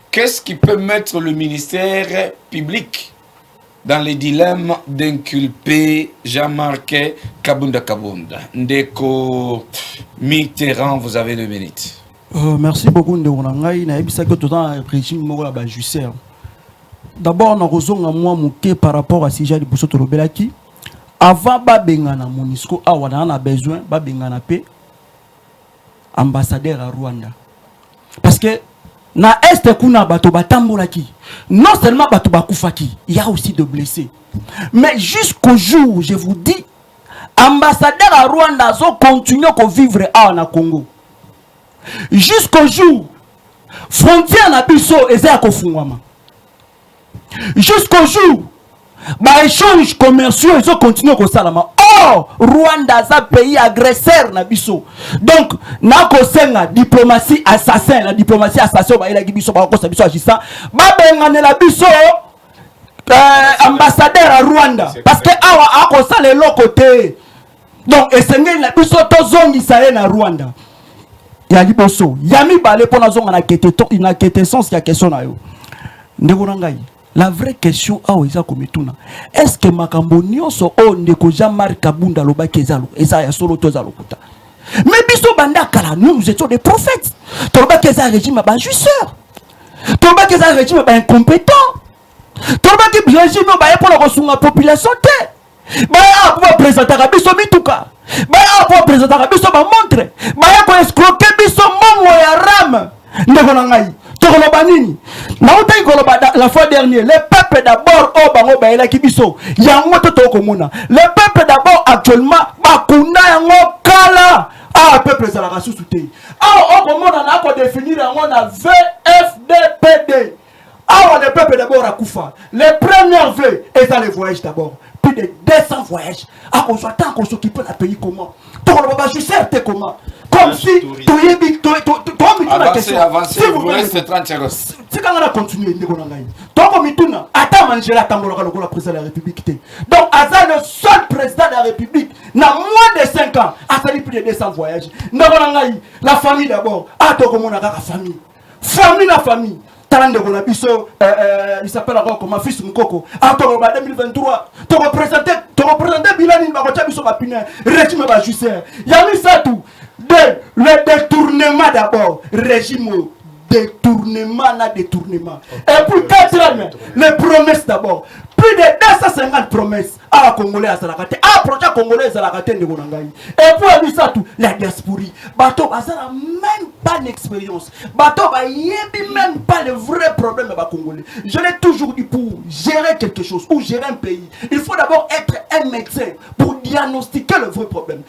qu'est-ce qui peut mettre le ministère public dans les dilemmes d'inculper Jean-Marc Kabunda? Ndeko Mitterrand, vous avez 2 minutes. Merci beaucoup, Ndewonangai. Na ebisa que tout un régime moko ba judiciaire. D'abord, na rozonga moi moké par rapport à Sija de Boussoto Lobelaki. Avant ba bengana Monisco, on a besoin ba bengana pe ambassadeur à Rwanda. Parce que na est kuna bato batambolaki. Non seulement bato bakufaki, il y a aussi de blessés. Mais jusqu'au jour, je vous dis, ambassadeur à Rwanda so continue à vivre à Congo. Jusqu'au jour, frontière na biso eza kofungwama. Jusqu'au jour, ba échange commerciaux ils ont continué comme ça. Oh, Rwanda c'est un pays agresseur na biso. Donc na ko senga diplomatie assassin, la diplomatie assassin ba ila biso ba ko sa biso agissant. Ba bengane la biso ambassadeur à Rwanda parce que awa ako sa le côté. Donc esengeli la biso to zongi sa na Rwanda. Ya liboso, yami balé pona zonga na kete sens ya question na yo. Ndeko ngai. La vraie question est-ce que makambo nyonso o ndeko Jean-Marc Kabunda lobaki eza ya solo toza lokuta? Mais biso banda kala nous étions des prophètes. Tolobaki eza régime ba jusseur. Tolobaki eza régime ba incompétent. Tolobaki régime ba pour kosunga population te. Ba ya pour présenter biso mituka. Ba ya pour présenter biso ba montre. Ba ya ko escroquer biso mongo ya ram. Ndeko nangai. Tokolobanini. Naota ikoloba la fois dernière, le peuple d'abord au bango baela kibiso. Yango to komona. Le peuple d'abord actuellement bakunda yango kala. Ah peuple za la rasusute. Ah on komona na ko définir yango na VFDPD. Ah le peuple d'abord a Koufa. Les premières V et ça les voyages d'abord. Plus de 200 voyages. Ah on s'attend qu'on s'occupe de la pays comment. Tokoloba je sais comment. Comme si avancez, vous restez 30 secondes. C'est quand on a continué, la président de la République. Donc, Azar le seul président de la République, n'a moins de 5 ans, a fallu plus de 200 voyages. La famille d'abord, la famille. Il s'appelle encore comme fils Mukoko. En 2023, tu représentes Bilani régime bajusser. Il y a mis ça tout. Le détournement d'abord. Régime détournement. Et puis 4 ans, les promesses d'abord. Plus de 250 promesses à la Congolais à Salakate. À projet Congolais à Salakate de Gonangaï. Et puis il y a mis ça tout. La diaspora. Bateau, ça n'a même pas d'expérience. Bateau, il n'y a même pas le vrai problème à Congolais. Je l'ai toujours dit, pour gérer quelque chose ou gérer un pays, il faut d'abord être un médecin pour diagnostiquer le vrai problème.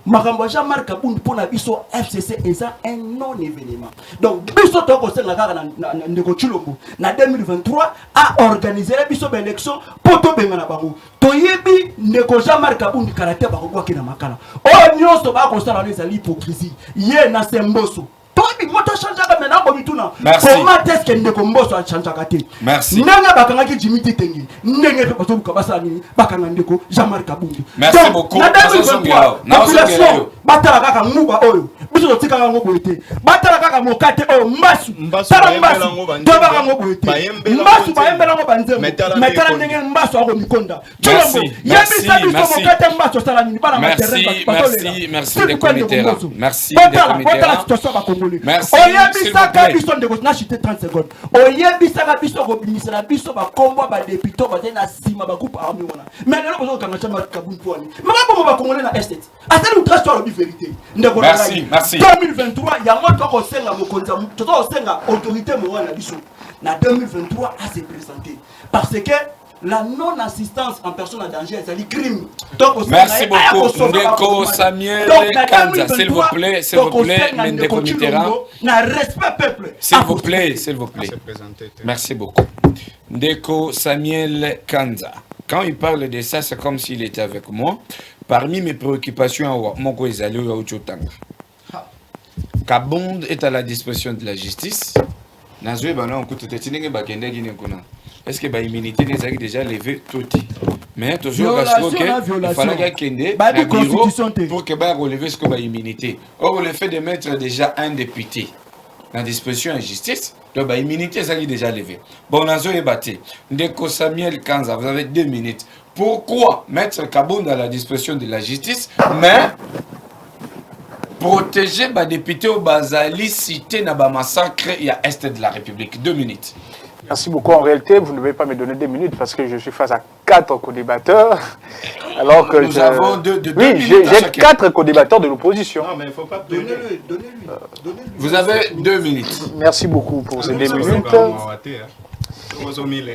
Makambo Jean-Marc Kabound pour la biso FCC est un non-événement. Donc, biso toko senga na ndeko Chilombo na 2023 a organisé la biso élection pour to benga na bango. Toyebi ndeko Jean-Marc Kabound karaté ba ko na makala. O nyonso ba ko sala les hypocrisie. Ye na semboso. Toyebi moto changaka maintenant ko mituna. Comment est-ce que ndeko mboso a changaka te? Merci. Nanga bakanga ki Jimmy Tengi. Ndenge pe bato kabasa ni bakanga ndeko Jean-Marc Kabound. Merci beaucoup. Population batala kaka muba oyo. Biso to tika ngo boite. Batala kaka mokate oyo mbasu. Tala mbasu. Toba ngo boite. Mbasu ba yembela ngo banzemo. Metala ndenge mbasu ako mikonda. Merci des commissaires. Merci des commissaires. Merci. Oyebisaka biso ndeko na chite 30 secondes. Oyebisaka biso ko bimisela biso ba kombo ba député ba na sima ba groupe armé wana. Mais lelo ko kanga chama Kabound poani. Maka ba Congolais na estate. Asali utrastoire la vérité. Merci, merci. 2023, il y a un autre qui a autorité morale à biso. Na 2023 à se présenter. Parce que la non-assistance en personne en danger, c'est un crime. Donc, merci beaucoup. Ndeko Samuel Kanza, s'il vous plaît, Ndeko Mitterrand. S'il vous plaît. Merci beaucoup. Ndeko Samuel Kanza. Quand il parle de ça, c'est comme s'il était avec moi. Parmi mes préoccupations, Moko Ezali Ouchotanga. Kabound est à la disposition de la justice. Est-ce que l'immunité est déjà levée tout? Mais toujours il fallait qu'il y ait un bureau pour que relever ce que l'immunité. Or, le fait de mettre déjà un député à la disposition de la justice, l'immunité est déjà levée. Bon, Nazo est battu. Ndeko Samuel Kanza, vous avez 2 minutes. Pourquoi mettre Kabound à la disposition de la justice, mais protéger les députés au Bazali cité na ba massacre il y a Est de la République? 2 minutes. Merci beaucoup. En réalité, vous ne devez pas me donner 2 minutes parce que je suis face à 4 co-débatteurs. Alors que nous avons deux oui, j'ai 4 co-débatteurs de l'opposition. Non, mais il ne faut pas donner-lui. Vous avez 2 minutes. Merci beaucoup pour ces 2 minutes.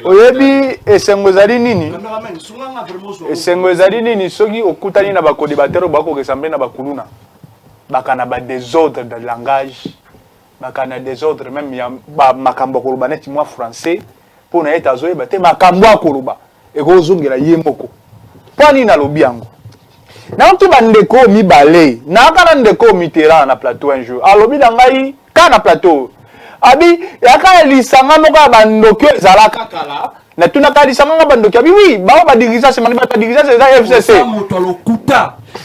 Oyebi esengo ezali nini? Esengo ezali nini soki okutani na bako-débateur bako ressemble na bakuluna. Bakana ba désordre de langage. Bakana désordre même ya makambo koloba neti moi français pour na eta zoyeba te makambo akoloba ekozongela ye moko. Poni na lobi yango. Na ntu bandeko mibale, na kana ndeko Mitterrand na plateau un jour. Alobi na ngai kana plateau. Abi yaka lisanga moko bandokyo ezalaka kala. Na tuna ka lisanga bandokyo abi oui, ba dirigisa c'est ba dirigisa c'est la FCC.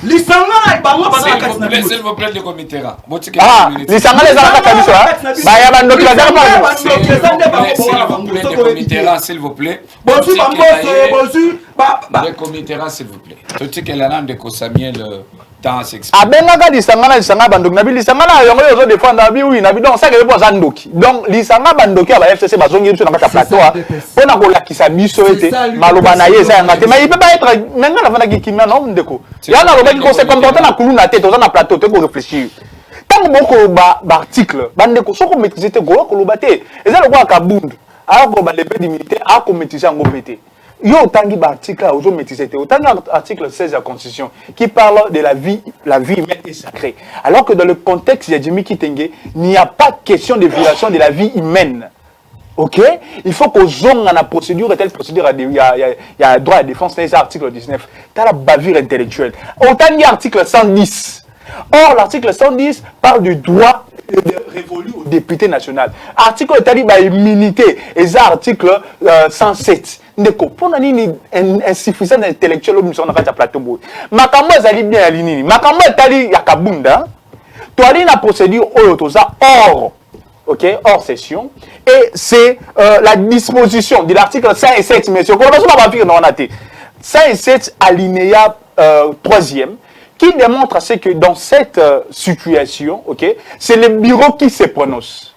Lisanga bango bazaka s'il vous plaît le comité là. Ah, lisanga les alaka kabiso ha. Ba ya bandokyo bazaka pas. S'il vous plaît le comité là s'il vous plaît. Bosu bosu le comité là s'il vous plaît. Tout ce que la langue de Samuel abengaka lisanga bandoki na bi lisanga na yango yozo défendre bi oui na bi donc ça que bo zandoki donc lisanga bandoki ba FCC bazongi biso na kata plateau pona ko lakisa biso ete maloba na ye za ngate mais il peut pas être menga na vana ki kimia non ndeko ya na loba ki ko se comporter na kuluna tete oza na plateau te ko réfléchir tant que ba article bande ko soko maîtriser te go ko lobate eza le quoi kabund alors que ba les militaires a ko maîtriser ngo pété yo tangi ba article ozo maîtriser te autant article 16 de la constitution qui parle de la vie humaine est sacrée alors que dans le contexte de Jimmy Kitenge il n'y a pas question de violation de la vie humaine. Ok, il faut que zone la procédure et telle procédure il y a droit à défense dans l'article 19. Tu as la bavure intellectuelle. Autant il y a l'article 110. Or, l'article 110 parle du droit révolu au député national. Article tali ba immunité et article 107. Ndeko pour une insuffisance intellectuelle au mission na plateau boy. Makambo ezali bien alinini. Makambo tali ya kabunda. Tu as la procédure oyotoza or ok, hors session, et c'est la disposition de l'article 5 et 7, monsieur, 5 et 7 alinéa 3e, qui démontre que dans cette situation, ok, c'est le bureau qui se prononce.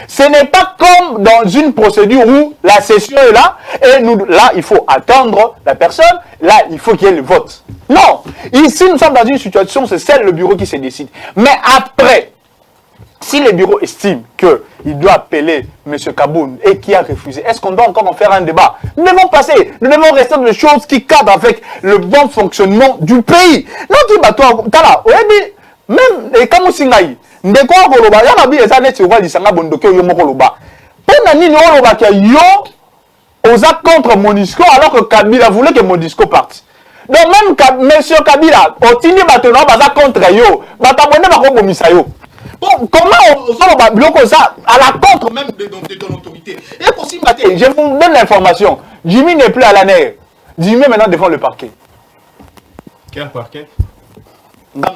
Ce n'est pas comme dans une procédure où la session est là, et nous, là, il faut attendre la personne, là, il faut qu'il y ait le vote. Non, ici, nous sommes dans une situation, c'est celle le bureau qui se décide. Mais après, si le bureau estime qu'il doit appeler M. Kaboun et qui a refusé, est-ce qu'on doit encore en faire un débat? Nous devons passer, nous devons rester dans des choses qui cadrent avec le bon fonctionnement du pays. Non, tu vas toi, même les Kamousingaï, ndeko koloba, ya mabi eza net sur lisanga bondoke yo moko loba. Pona nini o loba ke yo oza contre Monisco alors que Kabila voulait que Monisco parte. Donc même monsieur Kabila, otindi bato na baza contre yo, batabone bako bomisa yo. Comment on va bloquer ça à la contre même de ton autorité? Et pour si matin, je vous donne l'information. Jimmy n'est plus à la nerf. Jimmy est maintenant devant le parquet. Quel parquet? Non,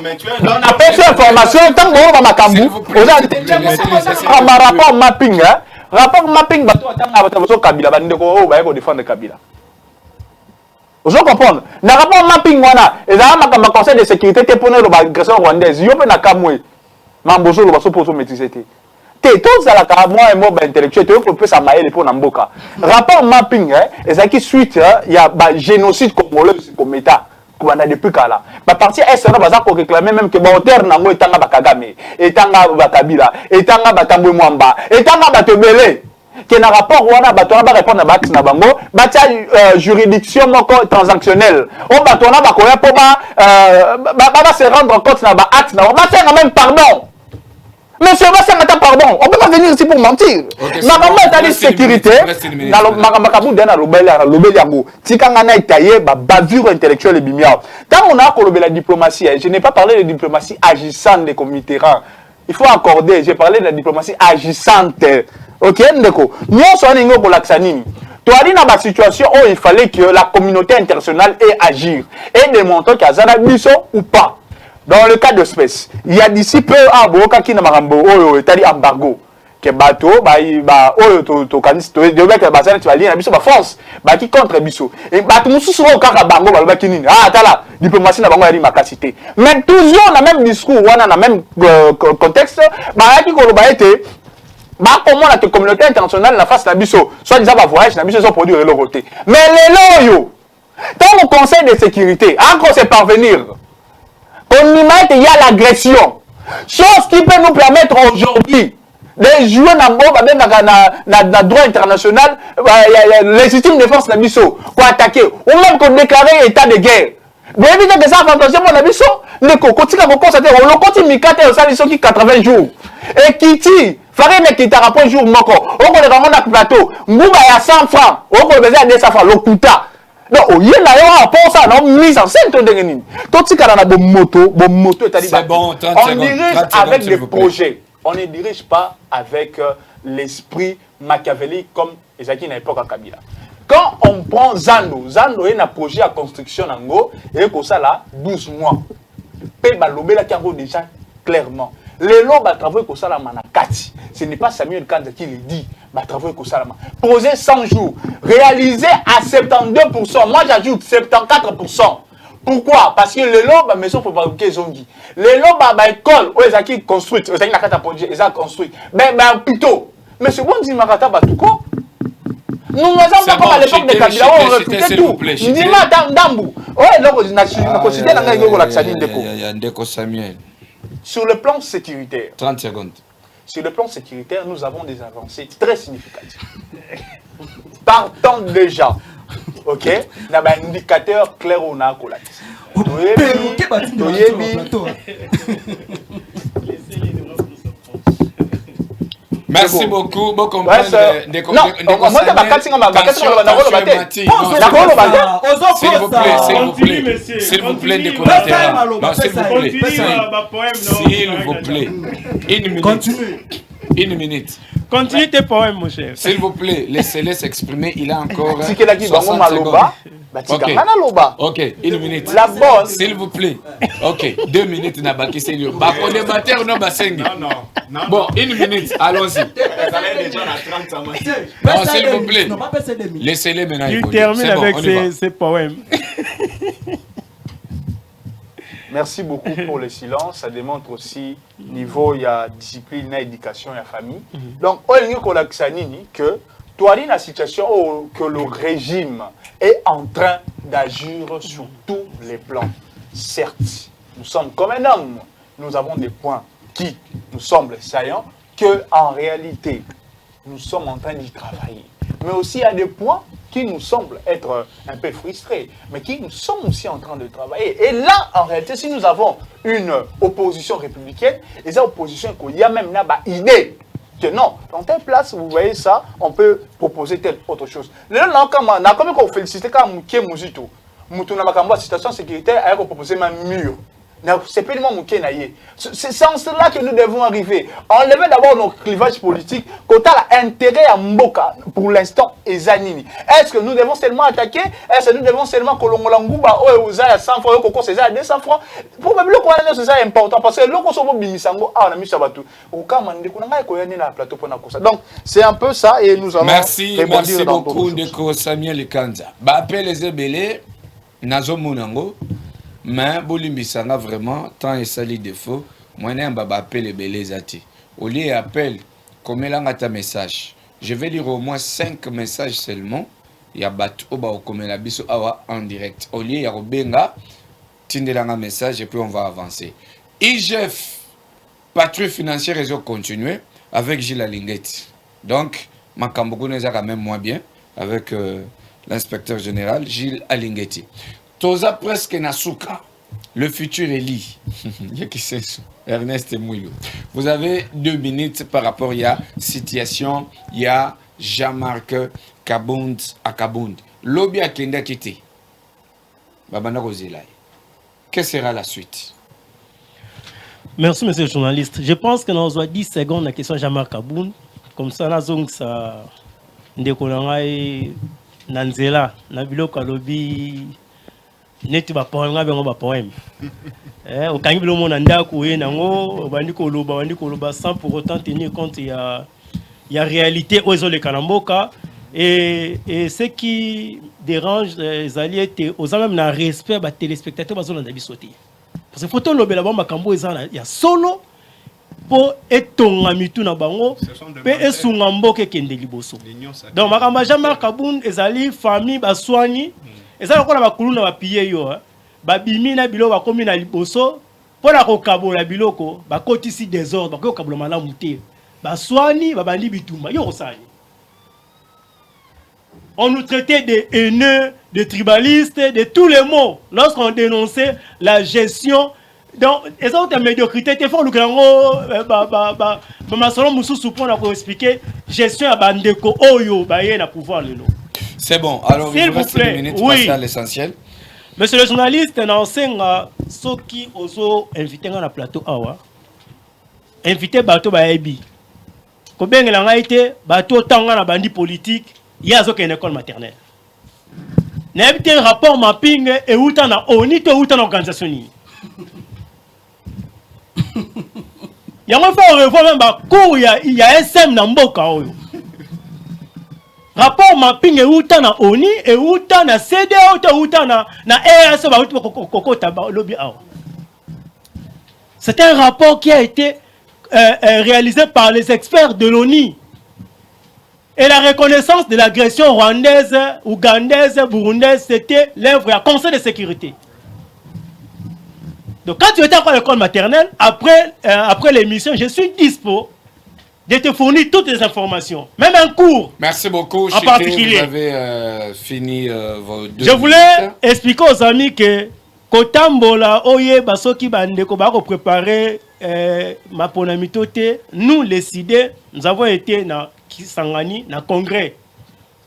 mais tu as... On a fait cette information, tant que on va m'acambou. On a rapport mapping, hein? Rapport mapping, bateau attend Kabila, bandeko, va défendre Kabila. Vous comprenez? Dans le rapport mapping, il y a un conseil de sécurité pour l'agression rwandaise. Il y a un camoué. Mais il y a un maîtriser. Tous à la carabouin et mobile intellectuel, tu peux ça mailler pour Namboka. Rapport mapping, et ça qui suite, il y a un génocide congolais comme État. Depuis là. La partie est pour réclamer même que Bonter n'a pas été Kagame, et Tanga Kabila, et Tanga Batambou Mwamba, et Tanga Batebele. Qui n'a rapport wana batona ba répondre ba na bango batia juridiction moko transactionnelle on batona ba koya po ba se rendre compte na ba acte na ba faire même pardon monsieur va faire pardon on peut pas venir ici pour mentir na maman tali sécurité na makabu dena lobeli yango tikanga na itaye ba bavure intellectuelle bimia tant on a kolobela diplomatie je n'ai pas parlé de diplomatie agissante des Mitterrand il faut accorder j'ai parlé de la diplomatie agissante. Ok, ndeko. Nous sommes pour l'axanini. Tu as dit dans la situation où il fallait que la communauté internationale ait agir et démontrer qu'il y a un biso ou pas. Dans le cas d'espèce, il y a d'ici peu à Boka qui n'a pas dit embargo. Que bateau, to canis, to devait que basan tu vas lire biso force, qui contre biso. Et bateau nous souvent au cas bango kinini. Ah, tala, diplomatie na bango ya makasité. Mais toujours dans le même discours, on a le même contexte, qui koloba été comment la communauté internationale la face la biso soit disant va voyage la biso sont produits et l'autre mais les loyaux dans le conseil de sécurité encore c'est parvenir on imagine il y a l'agression chose qui peut nous permettre aujourd'hui de jouer dans droit international légitime défense la biso pour attaquer ou même qu'on déclarer état de guerre mais évidemment que ça avantage mon abiso ne kotika ko constater on le continue mikate au saliso qui 80 jours et qui tire Farine qui t'a rapport jour moko. On connaît vraiment dans plateau. Ngouba ya 100 francs. On connaît besoin de 200 francs. Le kuta. Donc, il y a pour ça, non, mise en scène, tout de même. Tout ce qu'on a bon moto, c'est bon, on dirige avec des projets. On ne dirige pas avec l'esprit machiavélique comme Ezaki à l'époque à Kabila. Quand on prend Zando, Zando est un projet à construction en gros, et pour ça là, 12 mois. Paye balobé là qui a déjà clairement. Les lots travaillent comme ça la manakati. Ce n'est pas Samuel Kanda qui le dit. Travailler comme ça la poser 100 jours. Réaliser à 72%. Moi j'ajoute 74%. Pourquoi? Parce que les lots, la maison pour fabriquer zongi. Les lots, école, ils ont construit. Ils ont construit. Mais plutôt. Mais c'est bon dit Makata Batuko. Nous ne sommes pas comme à l'époque de Kabila, on recrutait tout. Nous disons Ndambu. Ouais, donc, on considère qu'il y a un Ndeko Samuel. Sur le plan sécuritaire. 30 secondes. Sur le plan sécuritaire, nous avons des avancées très significatives. Partant déjà, ok, il y a un indicateur clair au Nakola. Merci beaucoup. Bon comprendre. S'il vous plaît, des commentaires. S'il vous plaît. Une minute. Continuez. Une minute. Continue tes poèmes, mon cher. S'il vous plaît, laissez-les s'exprimer. Il a encore 60 secondes. Okay. Ok, une minute. La bonne. S'il vous plaît. Ok, 2 minutes. Bon, une minute. Allons-y. Non, s'il vous plaît. Laissez-les maintenant. Il termine avec ses poèmes. Merci beaucoup pour le silence. Ça démontre aussi niveau il y a discipline, il y a éducation, il y a famille. Donc, on a que toi, il y a une situation où que le régime est en train d'agir sur tous les plans. Certes, nous sommes comme un homme. Nous avons des points qui nous semblent saillants, que en réalité, nous sommes en train d'y travailler. Mais aussi, il y a des points qui nous semblent être un peu frustrés, mais qui nous sommes aussi en train de travailler. Et là, en réalité, si nous avons une opposition républicaine, et cette opposition, il y a même une idée que non, dans telle place, vous voyez ça, on peut proposer telle autre chose. Là, on a comme qu'on félicite quand on a une situation sécuritaire, on a proposé un mur. C'est pas c'est en cela que nous devons arriver. Enlever d'abord nos clivages politiques. Quand on a intérêt à Mboka, pour l'instant, et Zanini. Est-ce que nous devons seulement attaquer? Est-ce que nous devons seulement Kolongolangouba, aux à 100 francs, aux à 200 francs? Pour même le quoi, c'est important parce que le Kosovo Bimisango, on a mis ça bateau. Au cas où on a connu la plateau pour ça. Donc, c'est un peu ça et nous allons. Merci beaucoup, Ndeko Samuel Kanza. Appelez les ébélés, Nazo Munango. Mais Bolimbisanga vraiment tant et sali défaut moi n'ai pas appelé les belés ati au lieu appel comme là ta message je vais lire au moins 5 messages seulement il y a batu oba comme la biso awa en direct au lieu ya robenga tindelanga message et puis on va avancer. IGF patrouille financière réseau continuer avec Gilles Alinguet donc Makambogo nous a quand même moins bien avec l'inspecteur général Gilles Alinguet. Toza presque Nasuka, le futur Eli. Ernest Mouillou. Vous avez 2 minutes par rapport à la situation. Il y a Jean-Marc Kabound à Kabound. Lobby à Kenda Kiti. Babana Rosilay. Quelle sera la suite? Merci, monsieur le journaliste. Je pense que nous avons 10 secondes la question de Jean-Marc Kabound. Comme ça, nous avons ça. Nanzela, Nabilo Kalobi. Neti ba poème ngabe ba poème au kangi bilo mona ndako ye nango bandi ko loba sans pour autant tenir compte il y a réalité aux le kanamboka et ce qui dérange les alliés était aux même na respect ba téléspectateurs ba zona bisoté parce que photo lobela ba makambo ezana ya solo po etonga mitu na bango pe esunga mboke kende liboso donc makamba Jean-Marc Kabound ezali famille ba soigni. Et ça, on a bakulu na bapiye yo, babimi na bilo bakomi na liboso, pona ko kabola biloko, bakotisi désordre, bako kabola malamu te. Baswani, babandi bitumba, yo osani. On nous traitait de haineux, de tribalistes, de tous les mots lorsqu'on dénonçait la gestion. Donc, et ça, c'est médiocrité. Il faut que expliquer gestion à Bandeko Oyo, na pouvoir le c'est bon. Alors, il vous reste 2 minutes pour passer à l'essentiel. Monsieur le journaliste, ceux qui osent inviter dans le plateau, inviter Bato Baebi. Combien il y a été Bato Tanga na bandi politique, il y a une école maternelle. Il y a un rapport mapping et où t'en as ONI, où t'en as organisation. Il y a un revoir même cours, il y a un SM dans Mboka. Rapport mapping et où t'en as ONI et où t'en as CD, où t'en as ERS, c'est un rapport qui a été réalisé par les experts de l'ONU. Et la reconnaissance de l'agression rwandaise, ougandaise, burundaise, c'était l'œuvre du Conseil de sécurité. Donc quand tu étais encore à l'école maternelle, après l'émission, je suis dispo de te fournir toutes les informations, même un cours. Merci beaucoup. En particulier. Vous avez fini vos 2 Je voulais expliquer aux amis que Kotambola, Oye, Basoki, Bandeko, Bako préparer ma ponamitote. Nous, les CID, nous avons été dans Kisangani, dans le congrès,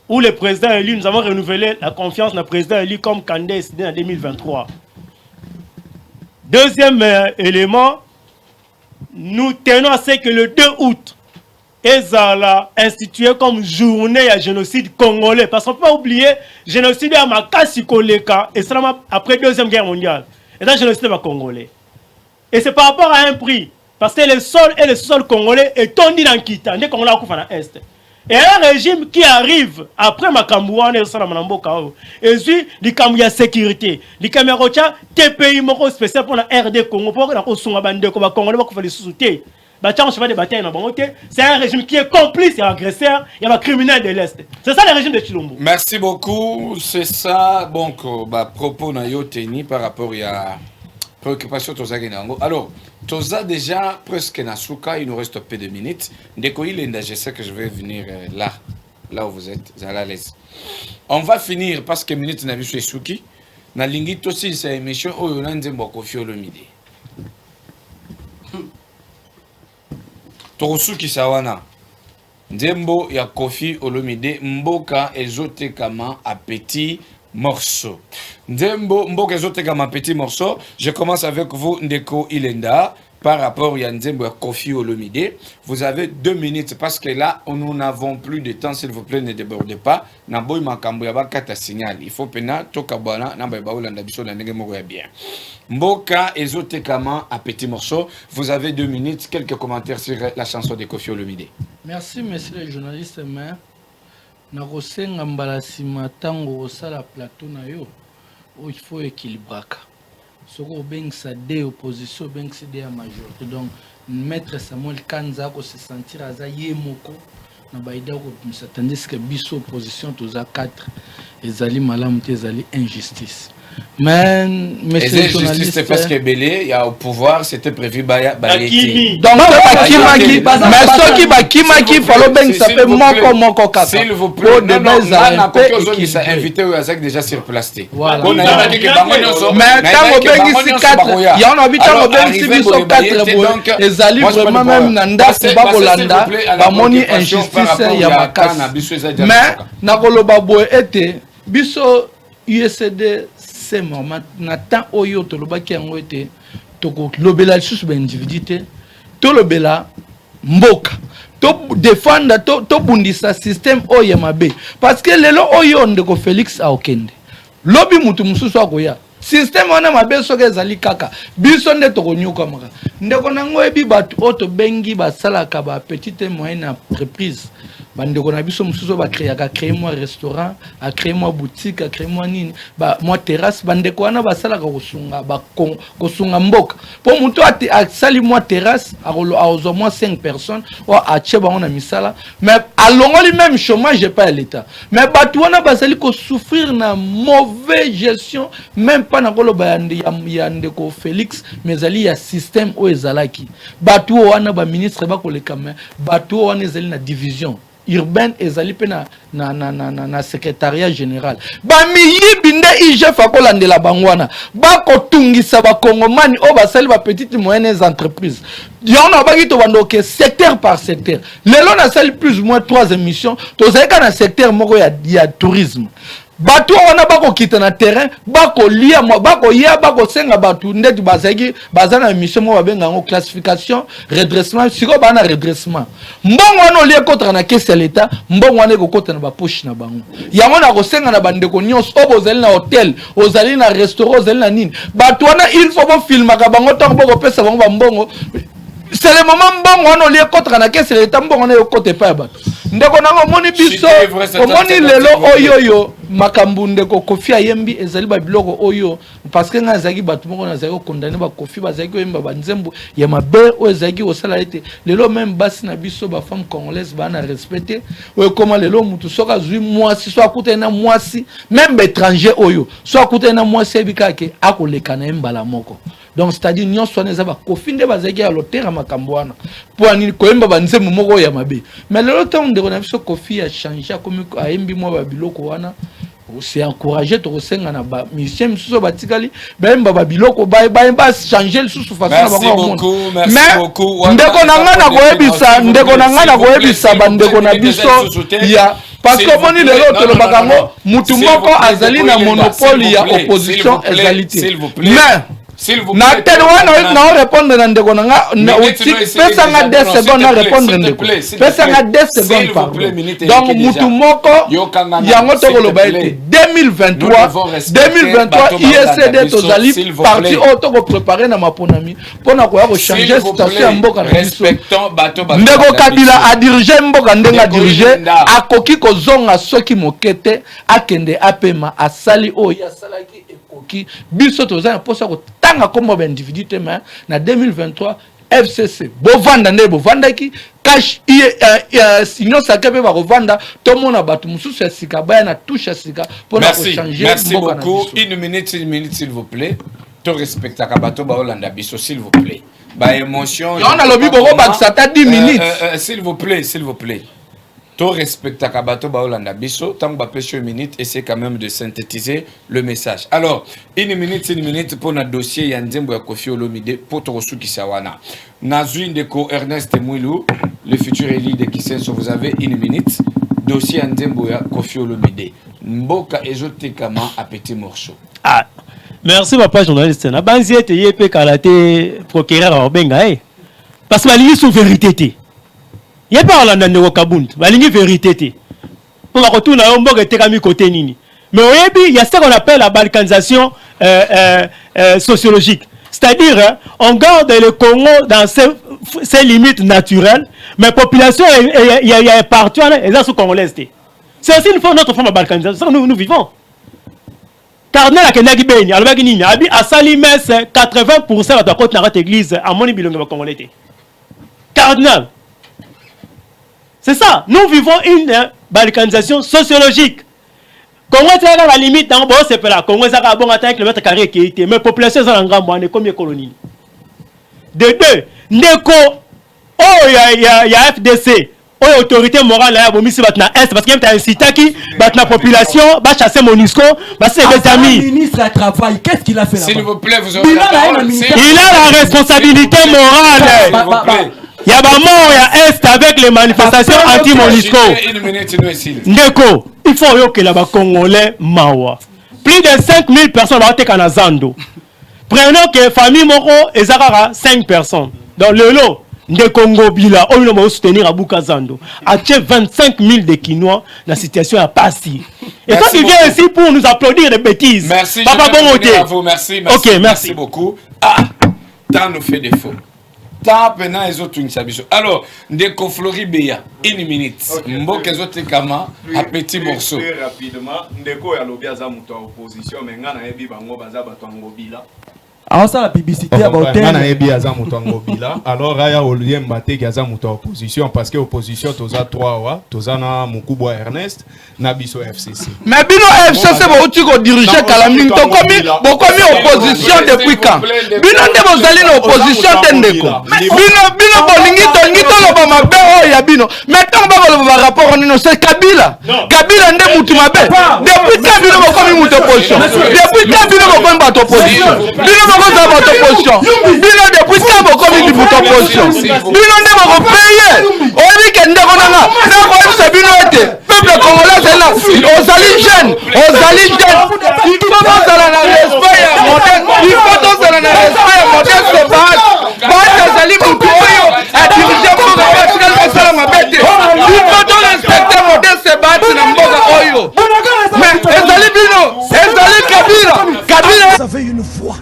où le président élu, nous avons renouvelé la confiance dans le président élu comme candidat en 2023. Deuxième élément, nous tenons à ce que le 2 août, Ezala institué comme journée à génocide congolais. Parce qu'on ne peut pas oublier, génocide à Makasi Koleka, et seulement après 2e guerre mondiale. Et là, génocide à Congolais. Et c'est par rapport à un prix. Parce que le sol et le sol congolais est tondi dans Kita, dès qu'on l'a couvert dans l'Est. Et un régime qui arrive après Makambouane et Salamanamboka, et puis, il y a sécurité. Il y a TPI spécial pour la RD Congo, pour la Osungabande, pour la Congolais, pour les sous-soutés. C'est un régime qui est complice et agresseur, il y a un criminel de l'Est. C'est ça le régime de Chilombo. Merci beaucoup. C'est ça, donc, propos na yo teni par rapport à préoccupation Toza Genango. Alors, Toza déjà presque na souka, il nous reste peu de minutes. Ndeko Ilenda, je sais que je vais venir là où vous êtes, à la l'aise. On va finir parce que minutes na vu Souki. Na lingi tosi c'est émission oyo na nzembo Kofi Olomide. Torusuki sawana Nzembo ya Kofi Olomide mboka ezote kama à petit morceau. Nzembo mboka ezote kama à petit morceau. Je commence avec vous Ndeko Ilenda par rapport à Nzembo ya Kofi Olomide. Vous avez 2 minutes parce que là nous n'avons plus de temps, s'il vous plaît, ne débordez pas. Naboy makambo ya bakata signal. Il faut pena toka bwana namba ba olanda biso na ndenge moko ya bien. Mboka ezote kama à petit morceau. Vous avez 2 minutes. Quelques commentaires sur la chanson de Kofi Olomide. Merci, monsieur le journaliste. Mais nakosenga mbala sima tango osala plateau na yo. Il faut équilibrer. Soko bengisa des oppositions, bengisa des majorité. Donc maître Samuel Kanza ko se sentir aza yemoko na baida ko tandis que biso opposition toza 4 ezali malamu te ezali injustice. Mais monsieur le journaliste, c'est parce que Belé, il y a au pouvoir, c'était prévu donc Bakimaki falo ben ça fait moko kaka. S'il vous plaît, non, ça invité au Azak déjà sur place. Voilà. Mais tango bengisi 4, ya on habite tango bengisi biso 4 ezali vraiment même nanda ba bolanda ba moni injustice ya makasi. Mais nakoloba boye ete biso USD c'est moment n'attend oyo to lobaki yango ete to lobela lisusu ba individuité to lobela mboka to défendre to bundisa système oyo mabe parce que lelo oyo ndeko Félix Aokende lobi mutu mususu akoya système wana mabe soke ezali kaka biso nde to konyuka maka ndeko nango ebi batu oto bengi basalaka ba petite et moyenne entreprise bandeko na biso mususu ba créer moi restaurant a créer moi boutique a créer moi nini ba moi terrasse bandeko wana basala ka kosunga ba kosunga mboka po mutu asali moi terrasse a moi 5 personnes ou a tcheba on a misala mais alongoli même chômage pas à l'état mais batu wana basali ko souffrir na mauvaise gestion même pas na koloba ya ndeko Félix mais ali ya système o ezalaki batu wana ba ministre ba koleka mais batu wana ezali na division urbaine ezali pe na secrétariat général ba miyibi nde IGF akolandela bangwana ba kotungisa ba kongomani o basali ba petite et moyennes entreprises yona baki to bandoke secteur par secteur lelo na sali plus ou moins 3 émissions to zalika na secteur moko ya tourisme batu wana bako kita na terrain bako lia bako ya bako senga batu ndeti bazaki bazana mission mo babenga ngo classification redressement siko bana redressement mbongo wana lia kotra na caisse ya l'état mbongo wana ko kota na ba poche na bango yango na ko senga na bandeko nyos obozali na hotel ozali na restaurant ozali na nini batu wana il faut bon filma ka bango tango boko pesa bango ba mbongo c'est le moment mbongo wana lia kotra na caisse ya l'état mbongo na yo kote pa ba ndeko nango moni biso omoni lelo oyoyo makambo ndeko Kofi ayembi ezali ba biloko oyo parce que nga zaki batu moko na zaki condamner ba Kofi ba zaki oyemba ba nzembo ya mabe o zaki osala ete lelo même basi na biso ba femme congolaise ba na respecter o comment lelo mutu soka zui mwasi so akuta na mwasi même étranger oyo so akuta na mwasi ebika ke akoleka na mbala moko. Donc c'est-à-dire nyon so neza ba Kofi nde ba zaki ya lotera makambo wana po ani koyemba ba nzembo moko ya mabe. Mais lelo temps ndeko na biso Kofi a changer comme ayembi mwa ba biloko wana. C'est encouragé to senga na ba musicien misusu batikali ba mba ba biloko ba changer le sous façon na bango. Merci beaucoup. Ndeko na ngana koyebisa ba ndeko na biso ya parce que moni lelo to lo bakango mutu moko azali na monopole ya opposition ezalité. Mais s'il vous plaît, na répondre na ndeko nga pesa nga 10 secondes na répondre ndeko pesa nga 10 secondes par donc mutu moko yango to koloba ete 2023 ISD tozali parti auto ko préparer na maponami pona ko ya ko changer situation ya mboka na biso ndeko Kabila a diriger mboka ndenga diriger akoki ko zonga soki mokete akende apema asali oyo asalaki qui biso tozana posa ko tanga comme individu te mais na 2023 FCC bovanda nde bovandaki cash sinon ça kepe ba rovanda to mona batu mususu ya sika baya na touche sika pour na changer. Merci beaucoup. Une minute s'il vous plaît. To respecta ka bato ba Hollanda biso s'il vous plaît. Ba émotion. On a lobby boko ba ça ta 10 minutes. S'il vous plaît. To respecta ka bato ba Hollanda biso tant ba pêcher une minute essaie quand même de synthétiser le message. Alors, une minute pour notre dossier ya Nzembo ya Kofi Olomide pour Torosu Kisawana. Nazui Ndeko Ernest Mouilou, le futur élu de Kisenso, vous avez une minute. Dossier ya Nzembo ya Kofi Olomide. Mboka ezote kama à petit morceau. Ah, merci papa journaliste. Na banzi ete yepe kalaté procureur Obenga parce que la sous vérité. Il y a pas Hollanda ndeko Kabund, balingi vérité te. Pour la retourner à Mboka tekami côté nini. Mais il y a ce qu'on appelle la balkanisation sociologique. C'est-à-dire, on garde le Congo dans ses limites naturelles, mais la population est partout, et là, c'est congolaise. C'est aussi une forme notre forme de balkanisation. Nous vivons. Cardinal Akenagi Beni, à 80% de la côte de l'église à mon bilingue congolais. Cardinal. C'est ça. Nous vivons une balkanisation sociologique. Congo est à la limite dans le c'est là. Congo est à la bonne kilomètre carré qui était. Mais la population est en grand bois. Combien de colonies? De deux. Ndeko. Oh, il y a FDC. Oh, autorité morale là. Bon, ici, maintenant est parce qu'il y a un site qui, la population, va chasser Monusco, va se les amis. Le ministre du travail, qu'est-ce qu'il a fait là-bas? S'il vous plaît, vous aurez la parole. Il a la responsabilité morale. Il y a un mort Est avec les manifestations anti-Monisco. Ndeko, il faut que les Congolais mawa. Plus de 5000 personnes vont être en Zando. Prenons que famille Moko et Zagara 5 personnes. Dans le lot de Congo Bila, on va soutenir à Bukazando. À 25 000 de Kinois, la situation a passé. Et quand tu viens ici pour nous applaudir des bêtises. Merci, Papa bon merci. Ok, merci beaucoup. Ah, tant nous fait défaut. Alors, Ndeko Floribéa, une minute. Mboka zote kama à petit morceau. Très rapidement, Ndeko ya lobi aza muto opposition mais ngana yebi bango baza bato ngobila. Alors ça la publicité à Boteng. Ngana yebi aza muto ngobila. Alors aya Oliemba te aza muto opposition parce que opposition toza 3 wa, toza na Mukubwa Ernest na biso FCC. Mais bino FCC bo uti ko diriger Kalaming to komi opposition depuis quand? Bino nde bozali na opposition te Ndeko. Bino bolingi to loba mabe o ya bino. Mais tant ba ko loba rapport nino c'est Kabila. Kabila nde mutu mabe. Depuis quand bino bokomi mutu opposition? Depuis quand bino bokomi bato opposition? Bino bokomi bato opposition. Bino depuis quand bokomi mutu opposition? Bino nde boko payer. Obi kende ko nanga. Na ko se bino ete. Peuple congolais c'est là. Ozali jeune. Il faut dans la respect moderne. Il faut dans la respect moderne c'est pas. Ba ozali mutu oyo a diriger pour la finale de la mabete. Il faut dans respecter moderne c'est pas na mboka oyo. Mais ezali bino, ezali Kabila. Vous avez une voix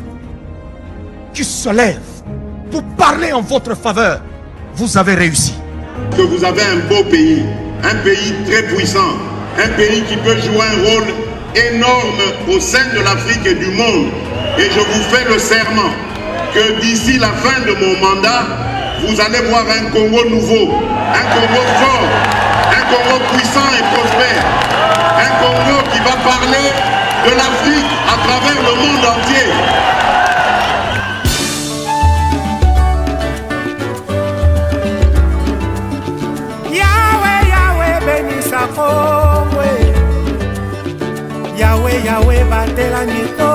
qui se lève pour parler en votre faveur. Vous avez réussi. Que vous avez un beau pays, un pays très puissant, un pays qui peut jouer un rôle énorme au sein de l'Afrique et du monde. Et je vous fais le serment que d'ici la fin de mon mandat, vous allez voir un Congo nouveau, un Congo fort, un Congo puissant et prospère, un Congo qui va parler de l'Afrique à travers le monde entier. Yahweh, Yahweh, bénisse à Congo. Yahweh, Yahweh, batela nito.